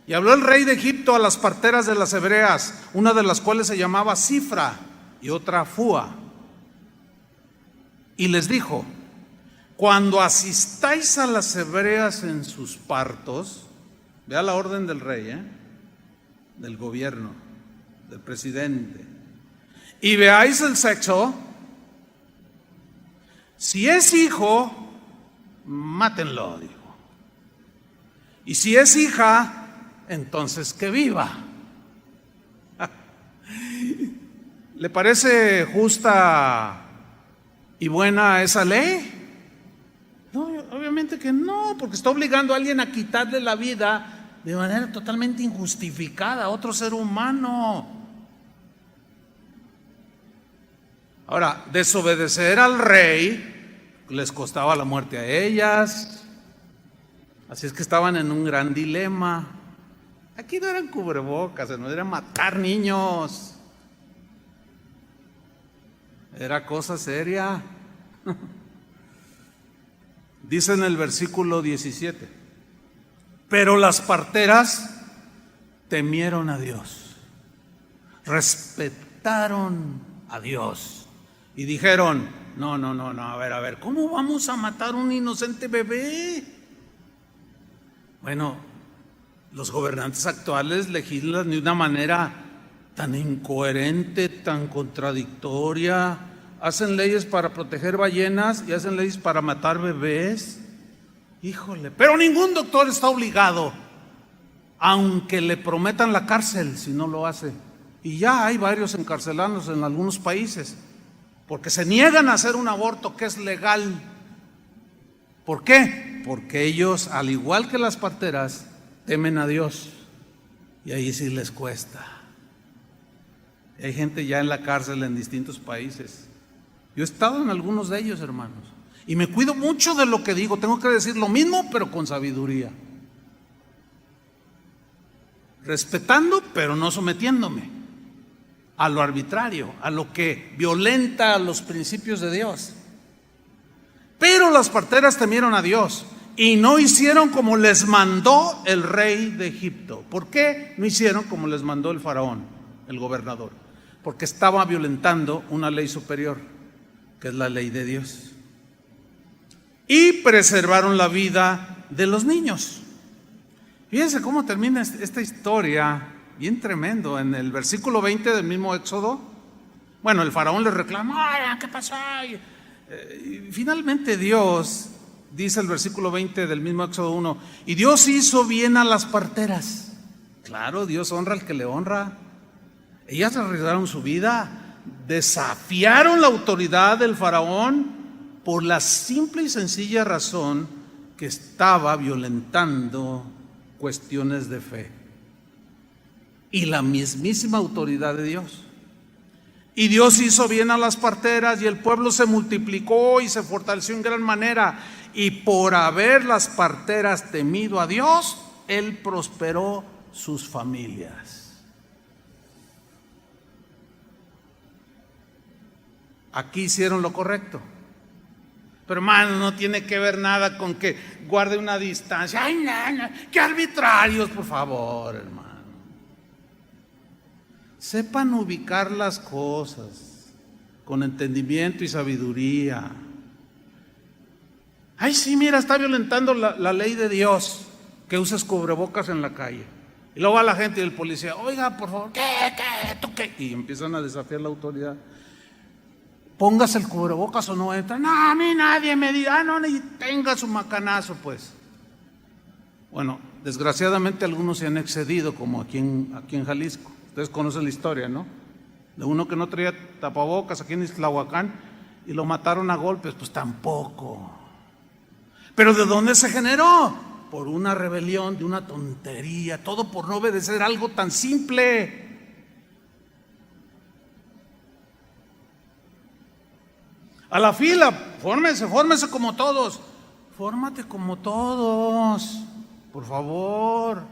Y habló el rey de Egipto a las parteras de las hebreas, una de las cuales se llamaba Cifra y otra Fúa, y les dijo: cuando asistáis a las hebreas en sus partos, vea la orden del rey, del gobierno, del presidente, y veáis el sexo, si es hijo, mátenlo, dijo. Y si es hija, entonces que viva. ¿Le parece justa y buena esa ley? No, obviamente que no, porque está obligando a alguien a quitarle la vida de manera totalmente injustificada a otro ser humano. Ahora, desobedecer al rey les costaba la muerte a ellas, así es que estaban en un gran dilema. Aquí no eran cubrebocas, no era matar niños, era cosa seria. Dice en el versículo 17: pero las parteras temieron a Dios, respetaron a Dios y dijeron: no, a ver, ¿cómo vamos a matar un inocente bebé? Bueno, los gobernantes actuales legislan de una manera tan incoherente, tan contradictoria. Hacen leyes para proteger ballenas y hacen leyes para matar bebés. Híjole, pero ningún doctor está obligado, aunque le prometan la cárcel si no lo hace. Y ya hay varios encarcelados en algunos países porque se niegan a hacer un aborto que es legal. ¿Por qué? Porque ellos, al igual que las parteras, temen a Dios, y ahí sí les cuesta. Hay gente ya en la cárcel en distintos países. Yo he estado en algunos de ellos, hermanos, y me cuido mucho de lo que digo. Tengo que decir lo mismo, pero con sabiduría, respetando, pero no sometiéndome a lo arbitrario, a lo que violenta los principios de Dios. Pero las parteras temieron a Dios y no hicieron como les mandó el rey de Egipto. ¿Por qué no hicieron como les mandó el faraón, el gobernador? Porque estaba violentando una ley superior, que es la ley de Dios. Y preservaron la vida de los niños. Fíjense cómo termina esta historia, bien tremendo. En el versículo 20 del mismo Éxodo, bueno, el faraón le reclama: ¿qué pasó? Y finalmente Dios, dice el versículo 20 del mismo Éxodo 1, y Dios hizo bien a las parteras. Claro, Dios honra al que le honra. Ellas arriesgaron su vida, desafiaron la autoridad del faraón por la simple y sencilla razón que estaba violentando cuestiones de fe y la mismísima autoridad de Dios. Y Dios hizo bien a las parteras, y el pueblo se multiplicó y se fortaleció en gran manera, y por haber las parteras temido a Dios, Él prosperó sus familias. Aquí hicieron lo correcto. Pero hermano, no tiene que ver nada con que guarde una distancia. Ay, no, qué arbitrarios, por favor, hermano. Sepan ubicar las cosas con entendimiento y sabiduría. Ay, sí, mira, está violentando la ley de Dios, que uses cubrebocas en la calle. Y luego va la gente y el policía: oiga, por favor, ¿qué? ¿Tú qué? Y empiezan a desafiar la autoridad. Póngase el cubrebocas o no entra. No, a mí nadie me diga, no, ni tenga su macanazo, pues. Bueno, desgraciadamente algunos se han excedido, como aquí en Jalisco. Ustedes conocen la historia, ¿no? De uno que no traía tapabocas aquí en Ixtlahuacán y lo mataron a golpes. Pues tampoco. ¿Pero de dónde se generó? Por una rebelión, de una tontería, todo por no obedecer algo tan simple. A la fila, fórmese como todos. Fórmate como todos, por favor.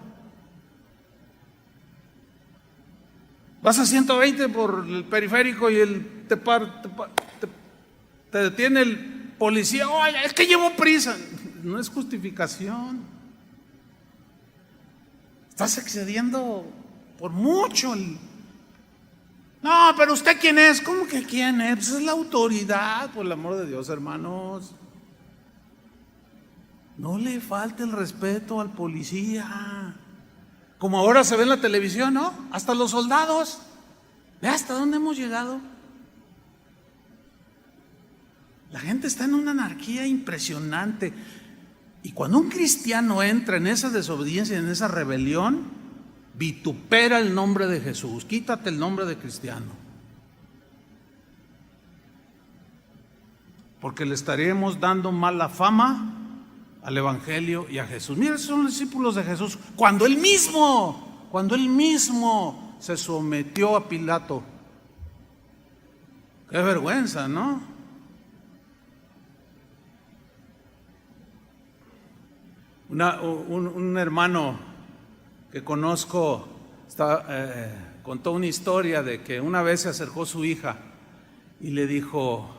Vas a 120 por el periférico y te detiene el policía. Oye, es que llevo prisa. No es justificación. Estás excediendo por mucho. No, pero ¿usted quién es? ¿Cómo que quién es? Pues es la autoridad, por el amor de Dios, hermanos. No le falte el respeto al policía. Como ahora se ve en la televisión, ¿no? Hasta los soldados. ¿Ve hasta dónde hemos llegado? La gente está en una anarquía impresionante. Y cuando un cristiano entra en esa desobediencia, en esa rebelión, vitupera el nombre de Jesús. Quítate el nombre de cristiano. Porque le estaríamos dando mala fama al Evangelio y a Jesús. Mira, esos son los discípulos de Jesús. Cuando él mismo se sometió a Pilato. Qué vergüenza, ¿no? Un hermano que conozco contó una historia de que una vez se acercó su hija y le dijo: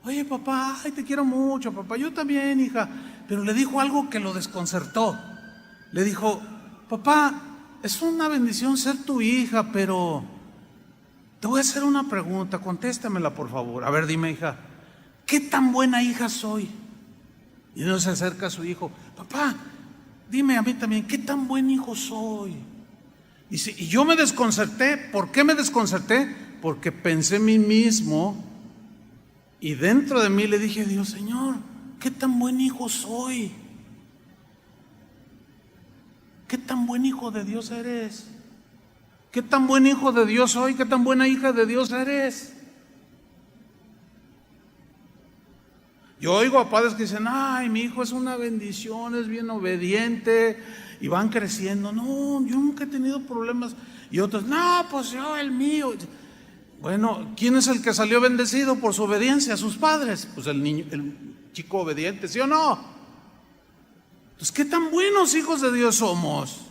oye, papá, ay, te quiero mucho, papá. Yo también, hija. Pero le dijo algo que lo desconcertó. Le dijo: papá, es una bendición ser tu hija, pero te voy a hacer una pregunta, contéstamela, por favor. A ver, dime, hija, ¿qué tan buena hija soy? Y uno se acerca a su hijo: papá, dime a mí también, ¿qué tan buen hijo soy? Y yo me desconcerté. ¿Por qué me desconcerté? Porque pensé en mí mismo y dentro de mí le dije: Dios, Señor, ¿qué tan buen hijo soy? ¿Qué tan buen hijo de Dios eres? ¿Qué tan buen hijo de Dios soy? ¿Qué tan buena hija de Dios eres? Yo oigo a padres que dicen, ay, mi hijo es una bendición, es bien obediente, y van creciendo. No, yo nunca he tenido problemas. Y otros, no, pues yo, el mío. Bueno, ¿quién es el que salió bendecido por su obediencia a sus padres? Pues el niño, el chico obediente, ¿sí o no? Entonces, ¿qué tan buenos hijos de Dios somos?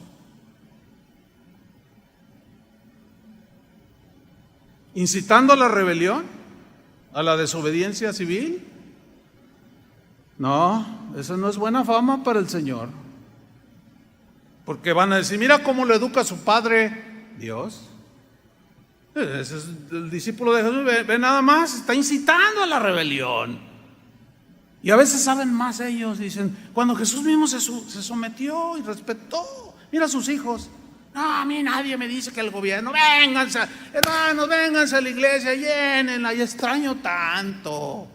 ¿Incitando a la rebelión? ¿A la desobediencia civil? No, eso no es buena fama para el Señor. Porque van a decir, mira cómo lo educa su padre, Dios. Ese es el discípulo de Jesús, ve nada más, está incitando a la rebelión. Y a veces saben más ellos, dicen, cuando Jesús mismo se sometió y respetó, mira a sus hijos. No, a mí nadie me dice que el gobierno, vénganse, hermanos, vénganse a la iglesia, llénenla, y extraño tanto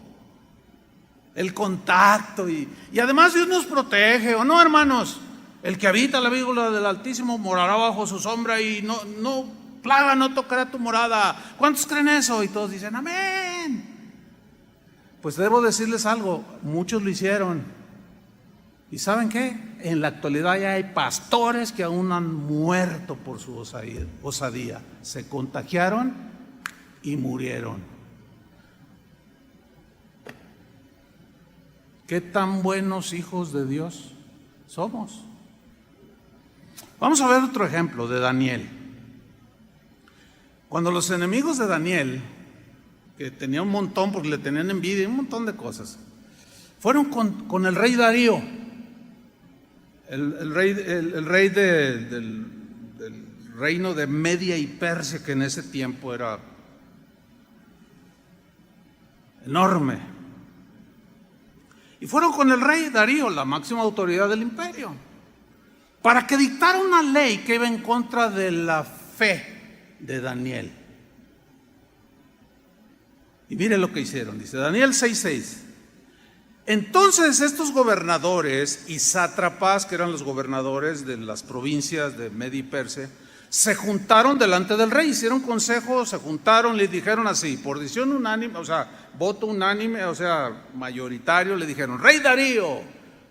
el contacto. Y además Dios nos protege, ¿o no, hermanos? El que habita la víbora del Altísimo morará bajo su sombra y no plaga no tocará tu morada. ¿Cuántos creen eso? Y todos dicen, amén. Pues debo decirles algo, muchos lo hicieron. ¿Y saben qué? En la actualidad ya hay pastores que aún han muerto por su osadía. Se contagiaron y murieron. ¿Qué tan buenos hijos de Dios somos? Vamos a ver otro ejemplo de Daniel. Cuando los enemigos de Daniel, que tenía un montón porque le tenían envidia y un montón de cosas, fueron con el rey Darío, el rey del reino de Media y Persia, que en ese tiempo era enorme. Y fueron con el rey Darío, la máxima autoridad del imperio, para que dictara una ley que iba en contra de la fe de Daniel. Y mire lo que hicieron, dice Daniel 6:6. Entonces estos gobernadores y sátrapas, que eran los gobernadores de las provincias de Media y Persia, se juntaron delante del rey, hicieron consejo, se juntaron, le dijeron así, por decisión unánime, o sea, voto unánime, o sea, mayoritario, le dijeron, rey Darío,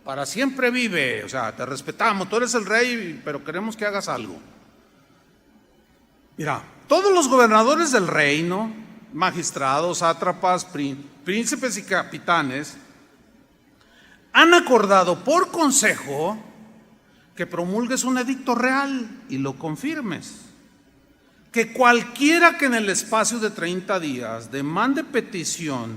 para siempre vive, o sea, te respetamos, tú eres el rey, pero queremos que hagas algo. Mira, todos los gobernadores del reino, magistrados, sátrapas, príncipes y capitanes, han acordado por consejo que promulgues un edicto real y lo confirmes. Que cualquiera que en el espacio de 30 días demande petición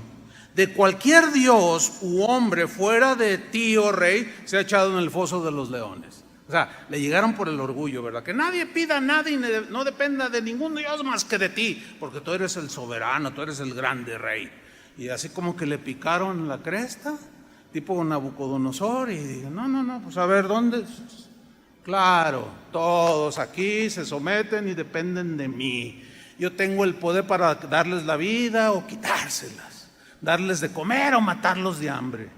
de cualquier dios u hombre fuera de ti, oh rey, sea echado en el foso de los leones. O sea, le llegaron por el orgullo, ¿verdad? Que nadie pida nada y no dependa de ningún dios más que de ti, porque tú eres el soberano, tú eres el grande rey. Y así como que le picaron la cresta, tipo Nabucodonosor, y dijeron, no, pues a ver, ¿dónde? Claro, todos aquí se someten y dependen de mí. Yo tengo el poder para darles la vida o quitárselas, darles de comer o matarlos de hambre.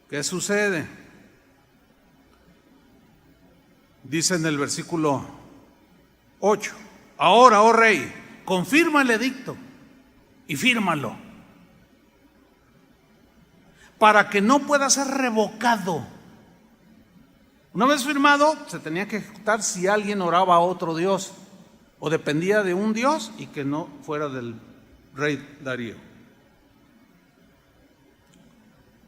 ¿Qué sucede? Dice en el versículo 8, ahora, oh rey, confirma el edicto y fírmalo, para que no pueda ser revocado. Una vez firmado, se tenía que ejecutar si alguien oraba a otro dios o dependía de un dios y que no fuera del rey Darío.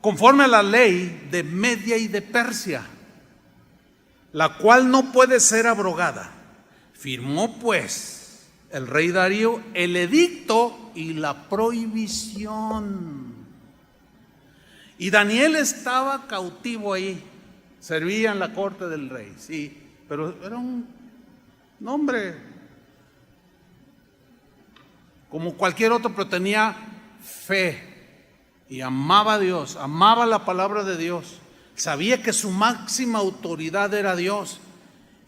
Conforme a la ley de Media y de Persia, la cual no puede ser abrogada, firmó pues el rey Darío el edicto y la prohibición. Y Daniel estaba cautivo ahí, servía en la corte del rey, sí, pero era un hombre como cualquier otro, pero tenía fe y amaba a Dios, amaba la palabra de Dios. Sabía que su máxima autoridad era Dios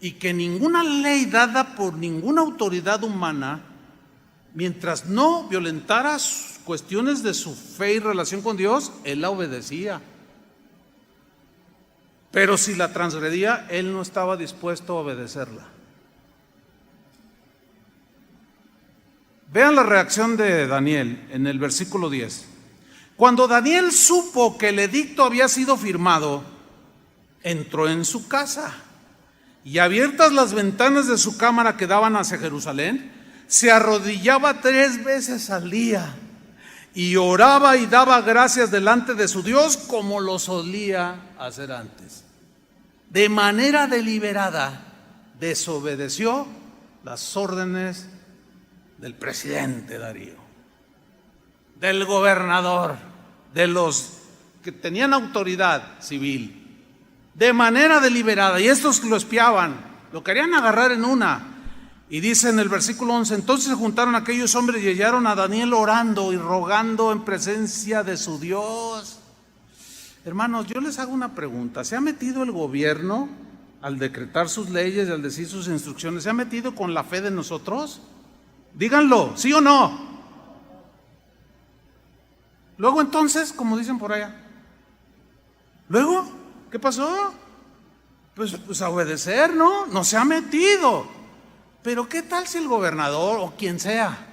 y que ninguna ley dada por ninguna autoridad humana, mientras no violentara cuestiones de su fe y relación con Dios, él la obedecía. Pero si la transgredía, él no estaba dispuesto a obedecerla. Vean la reacción de Daniel en el versículo 10. Cuando Daniel supo que el edicto había sido firmado, entró en su casa y, abiertas las ventanas de su cámara que daban hacia Jerusalén, se arrodillaba 3 veces al día y oraba y daba gracias delante de su Dios como lo solía hacer antes. De manera deliberada desobedeció las órdenes del presidente Darío, del gobernador, de los que tenían autoridad civil, de manera deliberada. Y estos lo espiaban, lo querían agarrar en una. Y dice en el versículo 11: entonces se juntaron aquellos hombres y hallaron a Daniel orando y rogando en presencia de su Dios. Hermanos, yo les hago una pregunta. ¿Se ha metido el gobierno al decretar sus leyes y al decir sus instrucciones? ¿Se ha metido con la fe de nosotros? Díganlo, ¿sí o no? Luego entonces, como dicen por allá, luego, ¿qué pasó? Pues a obedecer, ¿no? No se ha metido. Pero ¿qué tal si el gobernador o quien sea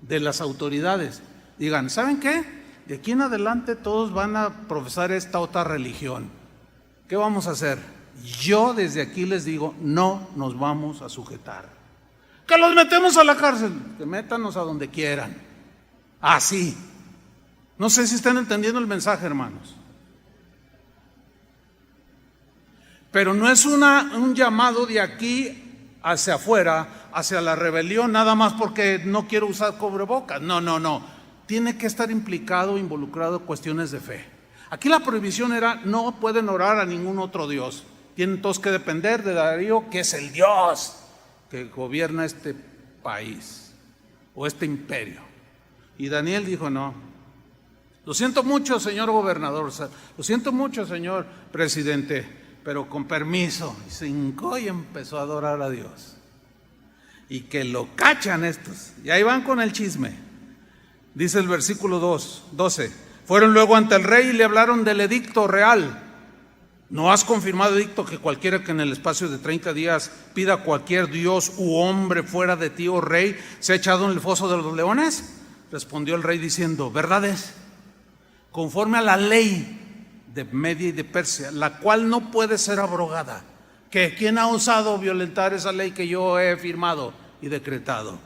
de las autoridades digan: ¿saben qué? De aquí en adelante todos van a profesar esta otra religión. ¿Qué vamos a hacer? Yo desde aquí les digo, no nos vamos a sujetar. Que los metemos a la cárcel, que métanos a donde quieran. Así. No sé si están entendiendo el mensaje, hermanos. Pero no es un llamado de aquí hacia afuera, hacia la rebelión, nada más porque no quiero usar cubrebocas. No. Tiene que estar implicado, involucrado en cuestiones de fe. Aquí la prohibición era: no pueden orar a ningún otro Dios. Tienen todos que depender de Darío, que es el Dios que gobierna este país o este imperio. Y Daniel dijo: no, lo siento mucho, señor gobernador, lo siento mucho, señor presidente, pero con permiso. Y se hincó y empezó a adorar a Dios. Y que lo cachan estos, y ahí van con el chisme. Dice el versículo 12: fueron luego ante el rey y le hablaron del edicto real. ¿No has confirmado edicto que cualquiera que en el espacio de 30 días pida a cualquier dios u hombre fuera de ti, oh rey, sea echado en el foso de los leones? Respondió el rey diciendo: verdad es, conforme a la ley de Media y de Persia, la cual no puede ser abrogada. ¿Que quién ha osado violentar esa ley que yo he firmado y decretado?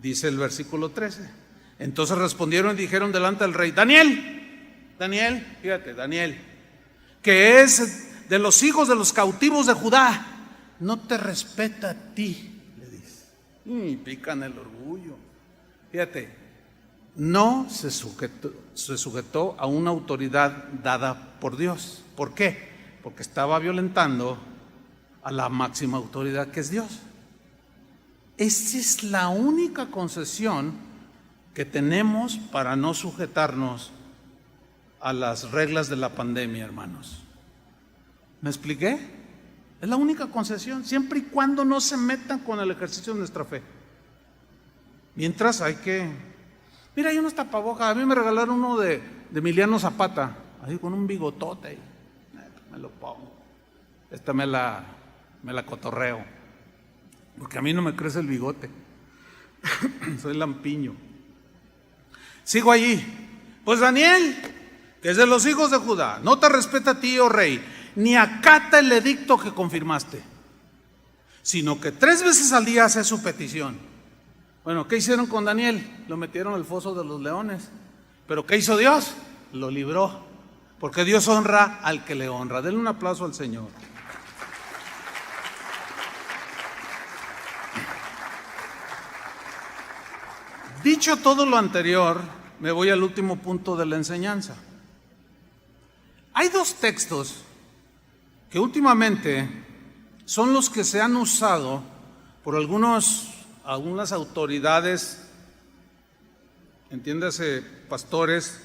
Dice el versículo 13. Entonces respondieron y dijeron delante del rey: Daniel, fíjate, Daniel, que es de los hijos de los cautivos de Judá, no te respeta a ti, le dice. Y pican el orgullo. Fíjate, no se sujetó a una autoridad dada por Dios. ¿Por qué? Porque estaba violentando a la máxima autoridad, que es Dios. Esa es la única concesión que tenemos para no sujetarnos a las reglas de la pandemia, hermanos. ¿Me expliqué? Es la única concesión, siempre y cuando no se metan con el ejercicio de nuestra fe. Mientras hay que... Mira, hay unos tapabocas. A mí me regalaron uno de Emiliano Zapata, ahí con un bigotote. Me lo pongo. Esta me la cotorreo, porque a mí no me crece el bigote. Soy lampiño. Sigo allí. Pues Daniel, que es de los hijos de Judá, no te respeta a ti, oh rey, ni acata el edicto que confirmaste, sino que 3 veces al día hace su petición. Bueno, ¿qué hicieron con Daniel? Lo metieron al foso de los leones. ¿Pero qué hizo Dios? Lo libró, porque Dios honra al que le honra. Denle un aplauso al Señor. Dicho todo lo anterior, me voy al último punto de la enseñanza. Hay 2 textos que últimamente son los que se han usado por algunas autoridades, entiéndase, pastores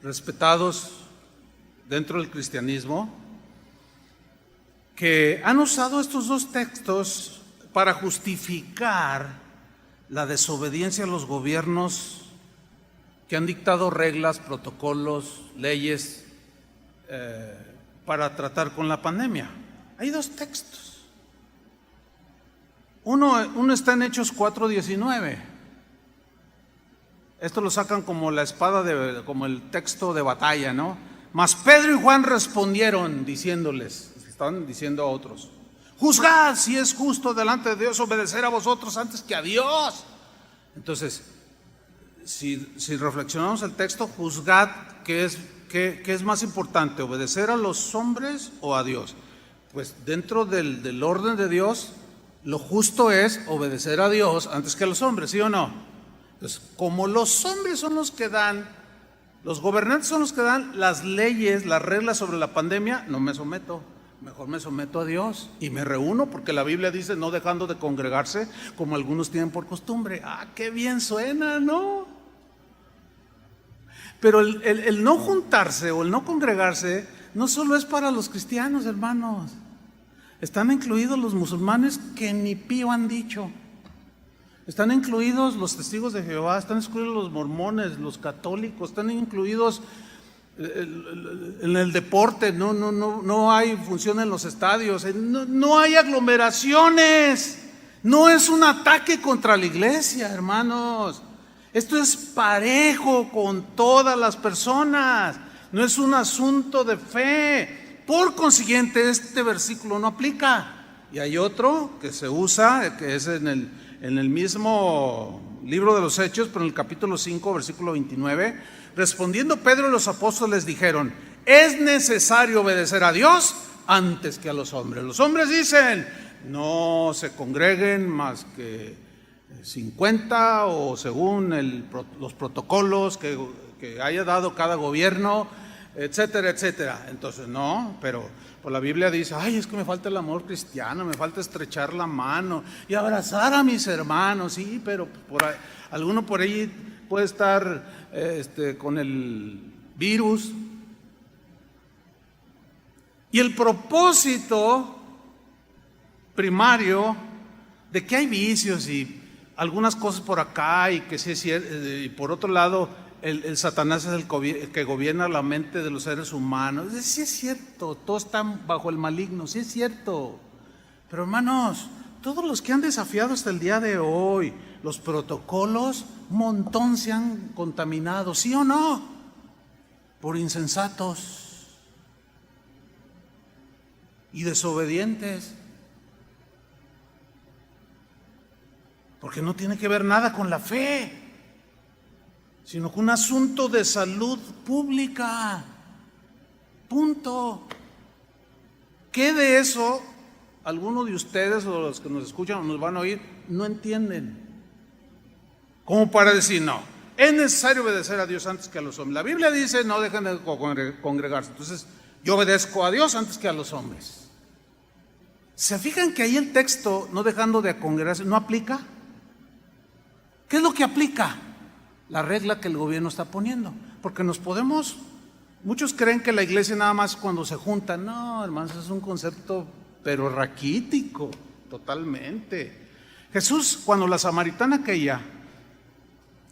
respetados dentro del cristianismo, que han usado estos 2 textos para justificar la desobediencia a los gobiernos que han dictado reglas, protocolos, leyes para tratar con la pandemia. Hay 2 textos. Uno está en Hechos 4:19. Esto lo sacan como la espada, como el texto de batalla, ¿no? Mas Pedro y Juan respondieron diciéndoles, estaban diciendo a otros: juzgad si es justo delante de Dios obedecer a vosotros antes que a Dios. Entonces, si reflexionamos el texto, juzgad, ¿qué es más importante? ¿Obedecer a los hombres o a Dios? Pues dentro del orden de Dios, lo justo es obedecer a Dios antes que a los hombres, ¿sí o no? Entonces, como los hombres son los que dan, los gobernantes son los que dan las leyes, las reglas sobre la pandemia, no me someto. Mejor me someto a Dios y me reúno, porque la Biblia dice no dejando de congregarse como algunos tienen por costumbre. Ah, qué bien suena, ¿no? Pero el no juntarse o el no congregarse no solo es para los cristianos, hermanos. Están incluidos los musulmanes que ni pío han dicho. Están incluidos los testigos de Jehová, están incluidos los mormones, los católicos, están incluidos en el deporte. No hay función en los estadios, no hay aglomeraciones. No es un ataque contra la iglesia, hermanos. Esto es parejo con todas las personas, no es un asunto de fe. Por consiguiente, este versículo no aplica. Y hay otro que se usa, que es en el mismo libro de los Hechos, pero en el capítulo 5, versículo 29, respondiendo Pedro y los apóstoles dijeron: es necesario obedecer a Dios antes que a los hombres. Los hombres dicen: no se congreguen más que 50 o según los protocolos que haya dado cada gobierno, etcétera, etcétera. Entonces no, pero pues la Biblia dice: ay, es que me falta el amor cristiano, me falta estrechar la mano y abrazar a mis hermanos. Sí, pero alguno por ahí puede estar con el virus. Y el propósito primario de que hay vicios y algunas cosas por acá, y que sí es cierto, y por otro lado el Satanás es el que gobierna la mente de los seres humanos. Sí es cierto, todos están bajo el maligno, sí es cierto. Pero hermanos, todos los que han desafiado hasta el día de hoy los protocolos, un montón se han contaminado, ¿sí o no? Por insensatos y desobedientes. Porque no tiene que ver nada con la fe, sino con un asunto de salud pública. Punto. ¿Qué de eso alguno de ustedes o los que nos escuchan o nos van a oír no entienden? Como para decir: no, es necesario obedecer a Dios antes que a los hombres. La Biblia dice: no dejen de congregarse. Entonces yo obedezco a Dios antes que a los hombres. ¿Se fijan que ahí el texto, no dejando de congregarse, no aplica? ¿Qué es lo que aplica? La regla que el gobierno está poniendo. Porque muchos creen que la iglesia nada más cuando se juntan. No, hermanos, es un concepto pero raquítico, totalmente. Jesús, cuando la samaritana aquella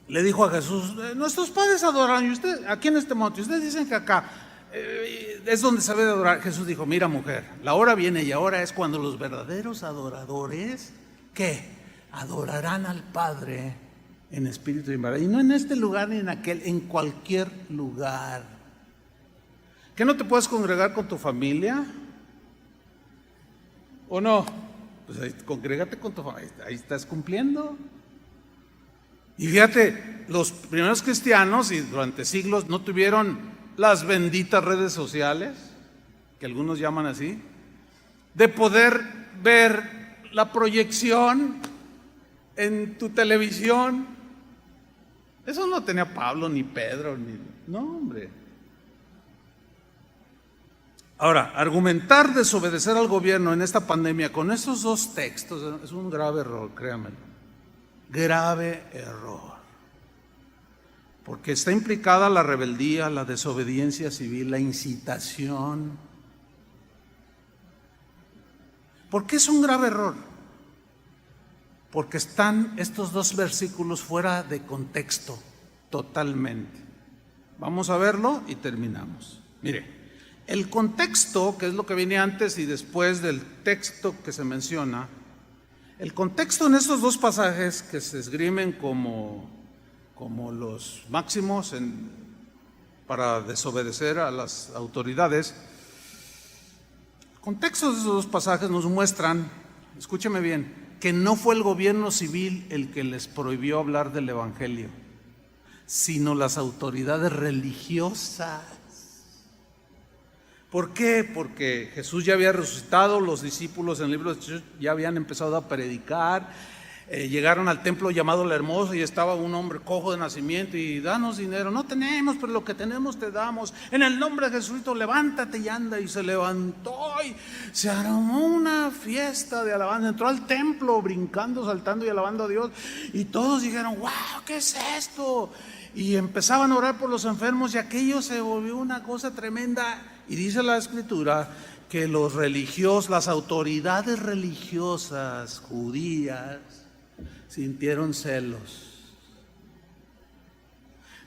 le dijo a Jesús: nuestros padres adoran, y usted, aquí en este monte, ustedes dicen que acá es donde se debe adorar. Jesús dijo: mira, mujer, la hora viene y ahora es cuando los verdaderos adoradores, ¿qué? Adorarán al Padre en espíritu y en verdad. Y no en este lugar ni en aquel, en cualquier lugar. ¿Que no te puedes congregar con tu familia? ¿O no? Pues ahí, congrégate con tu familia, ahí estás cumpliendo. Y fíjate, los primeros cristianos y durante siglos no tuvieron las benditas redes sociales, que algunos llaman así, de poder ver la proyección en tu televisión. Eso no tenía Pablo ni Pedro, no, hombre. Ahora, argumentar desobedecer al gobierno en esta pandemia con estos dos textos es un grave error, créanmelo. Grave error. Porque está implicada la rebeldía, la desobediencia civil, la incitación. ¿Por qué es un grave error? Porque están estos dos versículos fuera de contexto, totalmente. Vamos a verlo y terminamos. Mire, el contexto, que es lo que viene antes y después del texto que se menciona, el contexto en estos dos pasajes que se esgrimen como como los máximos para desobedecer a las autoridades. El contexto de esos dos pasajes nos muestran, escúcheme bien, que no fue el gobierno civil el que les prohibió hablar del Evangelio, sino las autoridades religiosas. ¿Por qué? Porque Jesús ya había resucitado, los discípulos en el libro de Hechos ya habían empezado a predicar, llegaron al templo llamado La Hermosa y estaba un hombre cojo de nacimiento y danos dinero. No tenemos, pero lo que tenemos te damos. En el nombre de Jesucristo, levántate y anda. Y se levantó y se armó una fiesta de alabanza. Entró al templo brincando, saltando y alabando a Dios. Y todos dijeron, wow, ¿qué es esto? Y empezaban a orar por los enfermos y aquello se volvió una cosa tremenda. Y dice la Escritura que los religiosos, las autoridades religiosas judías, sintieron celos.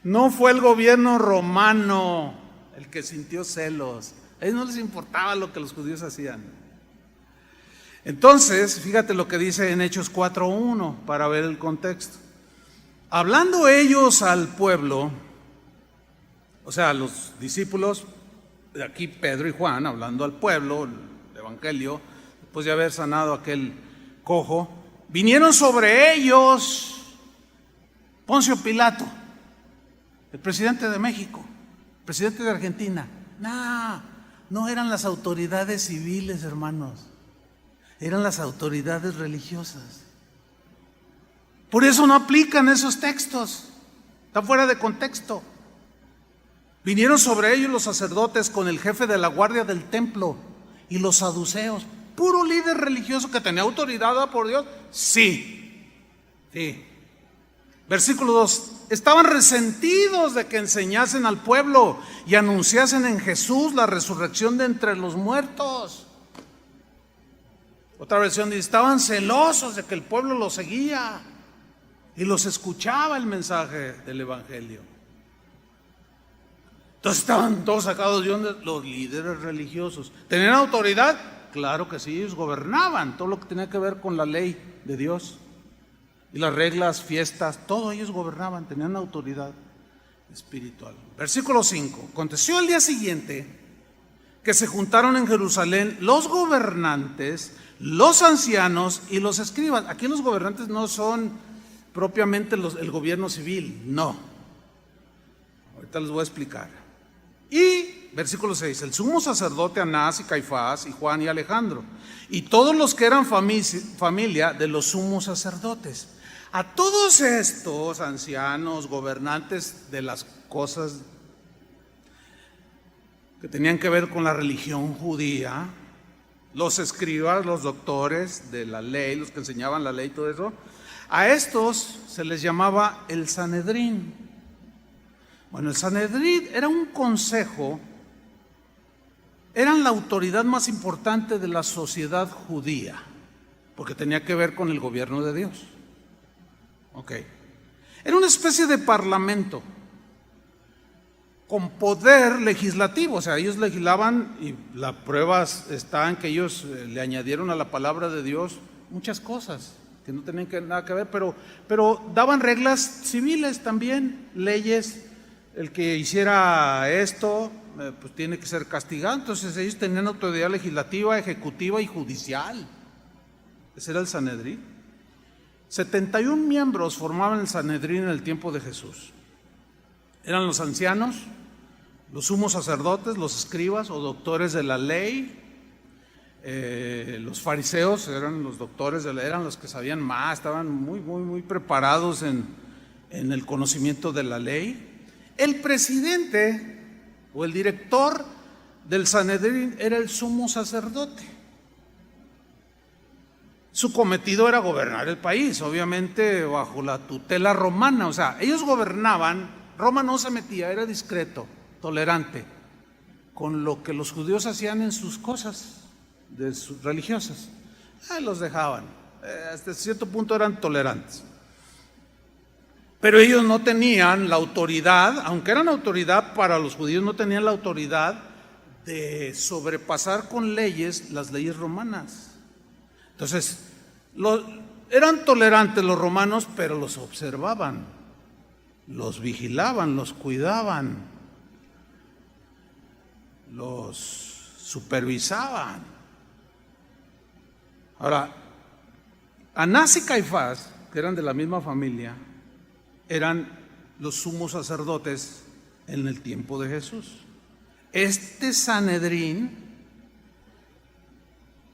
No fue el gobierno romano el que sintió celos. A ellos no les importaba lo que los judíos hacían. Entonces, fíjate lo que dice en Hechos 4:1 para ver el contexto. Hablando ellos al pueblo, o sea, los discípulos, de aquí Pedro y Juan, hablando al pueblo, el evangelio, después de haber sanado a aquel cojo, vinieron sobre ellos Poncio Pilato, el presidente de México, el presidente de Argentina. No eran las autoridades civiles, hermanos, eran las autoridades religiosas. Por eso no aplican esos textos, está fuera de contexto. Vinieron sobre ellos los sacerdotes con el jefe de la guardia del templo y los saduceos, puro líder religioso que tenía autoridad dada por Dios. Sí. Versículo 2, estaban resentidos de que enseñasen al pueblo y anunciasen en Jesús la resurrección de entre los muertos. Otra versión dice, estaban celosos de que el pueblo los seguía y los escuchaba el mensaje del evangelio. Entonces estaban todos sacados de onda los líderes religiosos. ¿Tenían autoridad? Claro que sí, ellos gobernaban todo lo que tenía que ver con la ley de Dios y las reglas, fiestas, todo ellos gobernaban, tenían autoridad espiritual. Versículo 5, aconteció el día siguiente que se juntaron en Jerusalén los gobernantes, los ancianos y los escribas. Aquí los gobernantes no son propiamente el gobierno civil, no. Ahorita les voy a explicar. Y versículo 6, el sumo sacerdote Anás y Caifás y Juan y Alejandro y todos los que eran familia de los sumos sacerdotes. A todos estos ancianos, gobernantes de las cosas que tenían que ver con la religión judía, los escribas, los doctores de la ley, los que enseñaban la ley y todo eso, a estos se les llamaba el Sanedrín. Bueno, el Sanedrín era un consejo, eran la autoridad más importante de la sociedad judía, porque tenía que ver con el gobierno de Dios. Era una especie de parlamento con poder legislativo, o sea, ellos legislaban y la prueba está en que ellos le añadieron a la palabra de Dios muchas cosas que no tenían nada que ver, pero daban reglas civiles también, leyes. El que hiciera esto, pues tiene que ser castigado. Entonces ellos tenían autoridad legislativa, ejecutiva y judicial. Ese era el Sanedrín. 71 miembros formaban el Sanedrín en el tiempo de Jesús. Eran los ancianos, los sumos sacerdotes, los escribas o doctores de la ley. Los fariseos eran los doctores de la ley, eran los que sabían más, estaban muy preparados en el conocimiento de la ley. El presidente o el director del Sanedrín era el sumo sacerdote. Su cometido era gobernar el país, obviamente bajo la tutela romana. O sea, ellos gobernaban, Roma no se metía, era discreto, tolerante con lo que los judíos hacían en sus cosas de sus religiosas. Los dejaban, hasta cierto punto eran tolerantes. Pero ellos no tenían la autoridad, aunque eran autoridad para los judíos, no tenían la autoridad de sobrepasar con leyes las leyes romanas. Entonces, eran tolerantes los romanos, pero los observaban. los vigilaban, los cuidaban, los supervisaban. Ahora, Anás y Caifás, que eran de la misma familia, eran los sumos sacerdotes en el tiempo de Jesús. Este Sanedrín,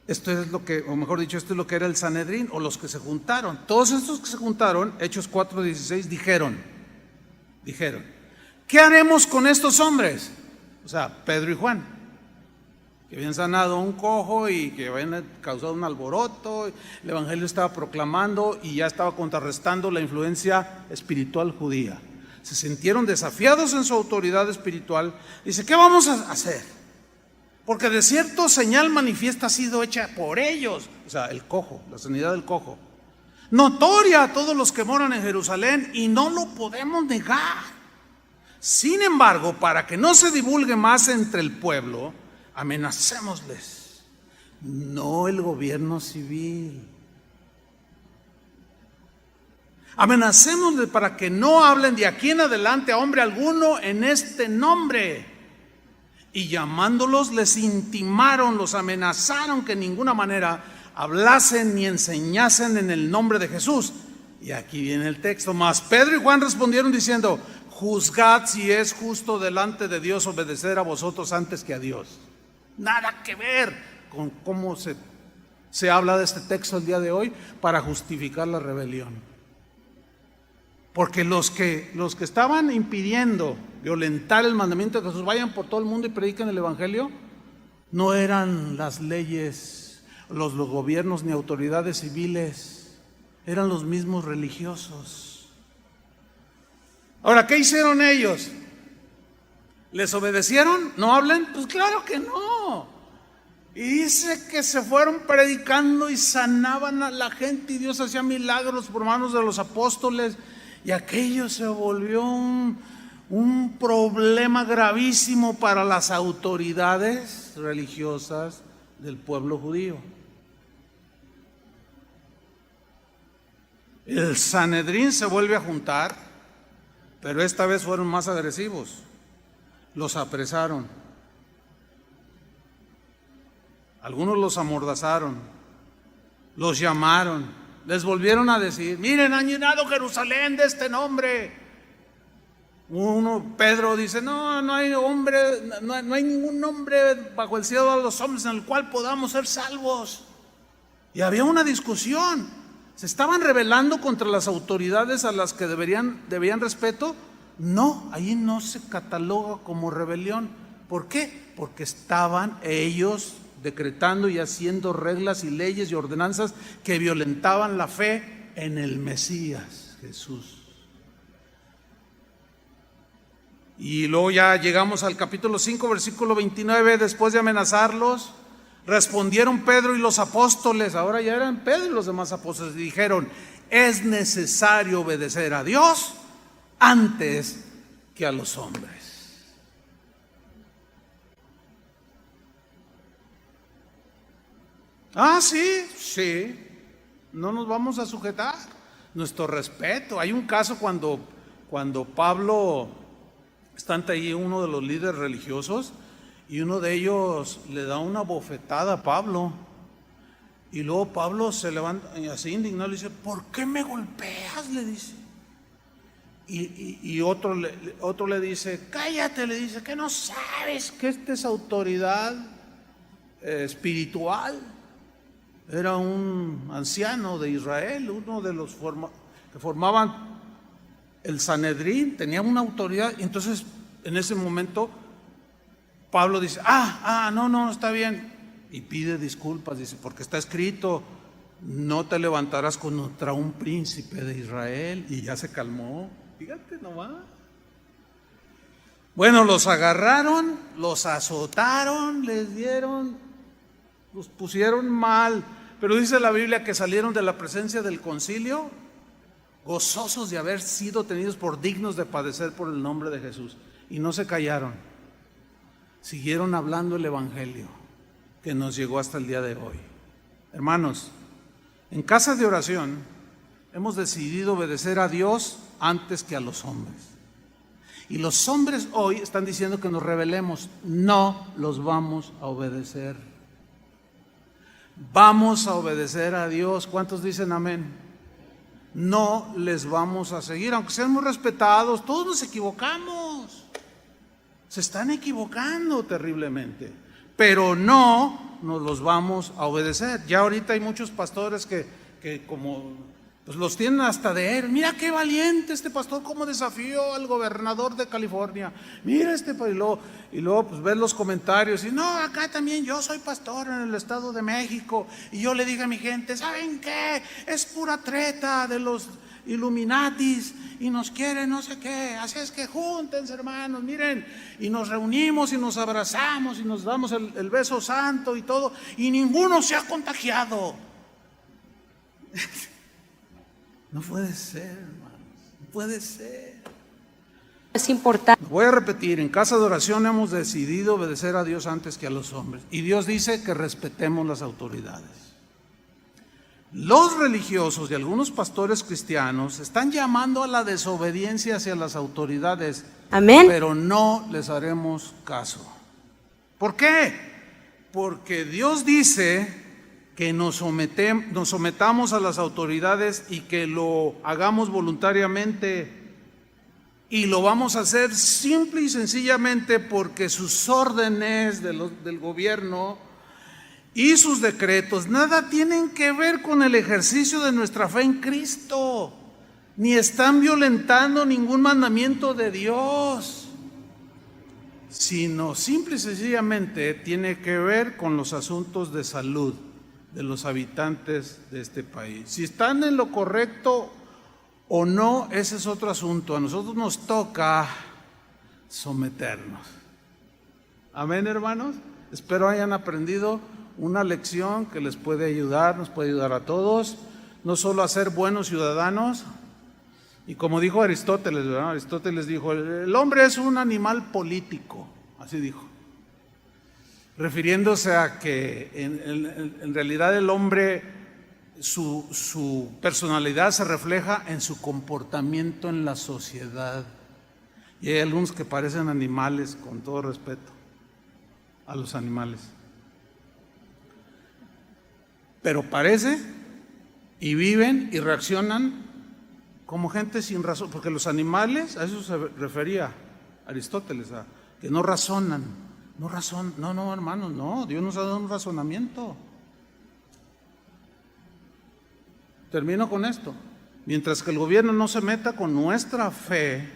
esto es lo que, o mejor dicho, esto es lo que era el Sanedrín, o los que se juntaron. Todos estos que se juntaron, Hechos 4:16, dijeron, ¿qué haremos con estos hombres? O sea, Pedro y Juan, que habían sanado a un cojo y que habían causado un alboroto. El evangelio estaba proclamando y ya estaba contrarrestando la influencia espiritual judía. Se sintieron desafiados en su autoridad espiritual. Dice, ¿qué vamos a hacer? Porque de cierto señal manifiesta ha sido hecha por ellos. O sea, el cojo, la sanidad del cojo, notoria a todos los que moran en Jerusalén, y no lo podemos negar. Sin embargo, para que no se divulgue más entre el pueblo, amenacémosles, no el gobierno civil. Amenacémosles para que no hablen de aquí en adelante a hombre alguno en este nombre. Y llamándolos les intimaron, los amenazaron que en ninguna manera hablasen ni enseñasen en el nombre de Jesús. Y aquí viene el texto. Mas Pedro y Juan respondieron diciendo, juzgad si es justo delante de Dios obedecer a vosotros antes que a Dios. Nada que ver con cómo se habla de este texto el día de hoy para justificar la rebelión. Porque los que estaban impidiendo violentar el mandamiento de Jesús, vayan por todo el mundo y prediquen el evangelio, no eran las leyes, los gobiernos ni autoridades civiles, eran los mismos religiosos. Ahora, ¿qué hicieron ellos? ¿Les obedecieron? ¿No hablen? Pues claro que no. Y dice que se fueron predicando y sanaban a la gente, y Dios hacía milagros por manos de los apóstoles. Y aquello se volvió un problema gravísimo para las autoridades religiosas del pueblo judío. El Sanedrín se vuelve a juntar, pero esta vez fueron más agresivos. Los apresaron. Algunos los amordazaron, los llamaron. Les volvieron a decir, miren, han llenado Jerusalén de este nombre. Pedro dice, no hay hombre, no hay ningún nombre bajo el cielo de los hombres en el cual podamos ser salvos. Y había una discusión. ¿Se estaban rebelando contra las autoridades a las que debían respeto? No, ahí no se cataloga como rebelión. ¿Por qué? Porque estaban ellos decretando y haciendo reglas y leyes y ordenanzas que violentaban la fe en el Mesías, Jesús. Y luego ya llegamos al capítulo 5, versículo 29, después de amenazarlos, respondieron Pedro y los apóstoles, ahora ya eran Pedro y los demás apóstoles, y dijeron, es necesario obedecer a Dios antes que a los hombres. Ah, sí, no nos vamos a sujetar. Nuestro respeto. Hay un caso cuando Pablo está ante ahí uno de los líderes religiosos, y uno de ellos le da una bofetada a Pablo, y luego Pablo se levanta y así indignado le dice, ¿por qué me golpeas? Le dice. Y otro le dice, cállate, le dice, que no sabes que esta es autoridad espiritual. Era un anciano de Israel, uno de los que formaban el Sanedrín, tenía una autoridad. Y entonces en ese momento Pablo dice, no, está bien, y pide disculpas, dice, porque está escrito, no te levantarás contra un príncipe de Israel. Y ya se calmó, fíjate nomás. Bueno, los agarraron, los azotaron, los pusieron mal, pero dice la Biblia que salieron de la presencia del concilio gozosos de haber sido tenidos por dignos de padecer por el nombre de Jesús, y no se callaron, siguieron hablando el evangelio que nos llegó hasta el día de hoy. Hermanos, en Casa de Oración hemos decidido obedecer a Dios antes que a los hombres. Y los hombres hoy están diciendo que nos rebelemos. No los vamos a obedecer. Vamos a obedecer a Dios. ¿Cuántos dicen amén? No les vamos a seguir, aunque sean muy respetados. Todos nos equivocamos. Se están equivocando terriblemente, pero no nos los vamos a obedecer. Ya ahorita hay muchos pastores que como pues los tienen hasta de él. Mira qué valiente este pastor, cómo desafió al gobernador de California. Mira y luego pues ves los comentarios y no, acá también yo soy pastor en el Estado de México y yo le dije a mi gente, ¿saben qué? Es pura treta de los Illuminatis y nos quieren no sé qué, así es que júntense, hermanos, miren, y nos reunimos y nos abrazamos y nos damos el beso santo y todo, y ninguno se ha contagiado. No puede ser, hermanos, no puede ser. Es importante. Voy a repetir, en casa de oración hemos decidido obedecer a Dios antes que a los hombres, y Dios dice que respetemos las autoridades. Los religiosos y algunos pastores cristianos están llamando a la desobediencia hacia las autoridades. Amén. Pero no les haremos caso. ¿Por qué? Porque Dios dice que nos sometamos a las autoridades y que lo hagamos voluntariamente. Y lo vamos a hacer simple y sencillamente porque sus órdenes del gobierno y sus decretos nada tienen que ver con el ejercicio de nuestra fe en Cristo, ni están violentando ningún mandamiento de Dios, sino simple y sencillamente tiene que ver con los asuntos de salud de los habitantes de este país. Si están en lo correcto o no, ese es otro asunto. A nosotros nos toca someternos. Amén, hermanos. Espero hayan aprendido una lección que les puede ayudar, nos puede ayudar a todos, no solo a ser buenos ciudadanos. Y como dijo Aristóteles, ¿verdad? Aristóteles dijo, el hombre es un animal político, así dijo, refiriéndose a que en realidad el hombre, su personalidad se refleja en su comportamiento en la sociedad. Y hay algunos que parecen animales, con todo respeto a los animales. Pero parece y viven y reaccionan como gente sin razón, porque los animales, a eso se refería Aristóteles, a que no razonan, no, hermanos, no, Dios nos ha dado un razonamiento. Termino con esto. Mientras que el gobierno no se meta con nuestra fe,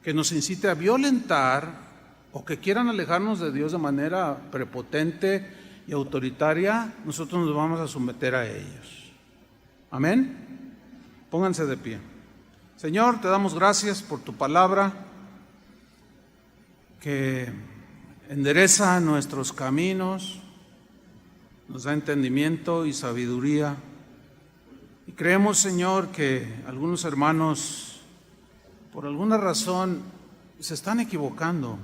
que nos incite a violentar o que quieran alejarnos de Dios de manera prepotente y autoritaria, nosotros nos vamos a someter a ellos. Amén. Pónganse de pie. Señor, te damos gracias por tu palabra que endereza nuestros caminos, nos da entendimiento y sabiduría. Y creemos, Señor, que algunos hermanos, por alguna razón, se están equivocando.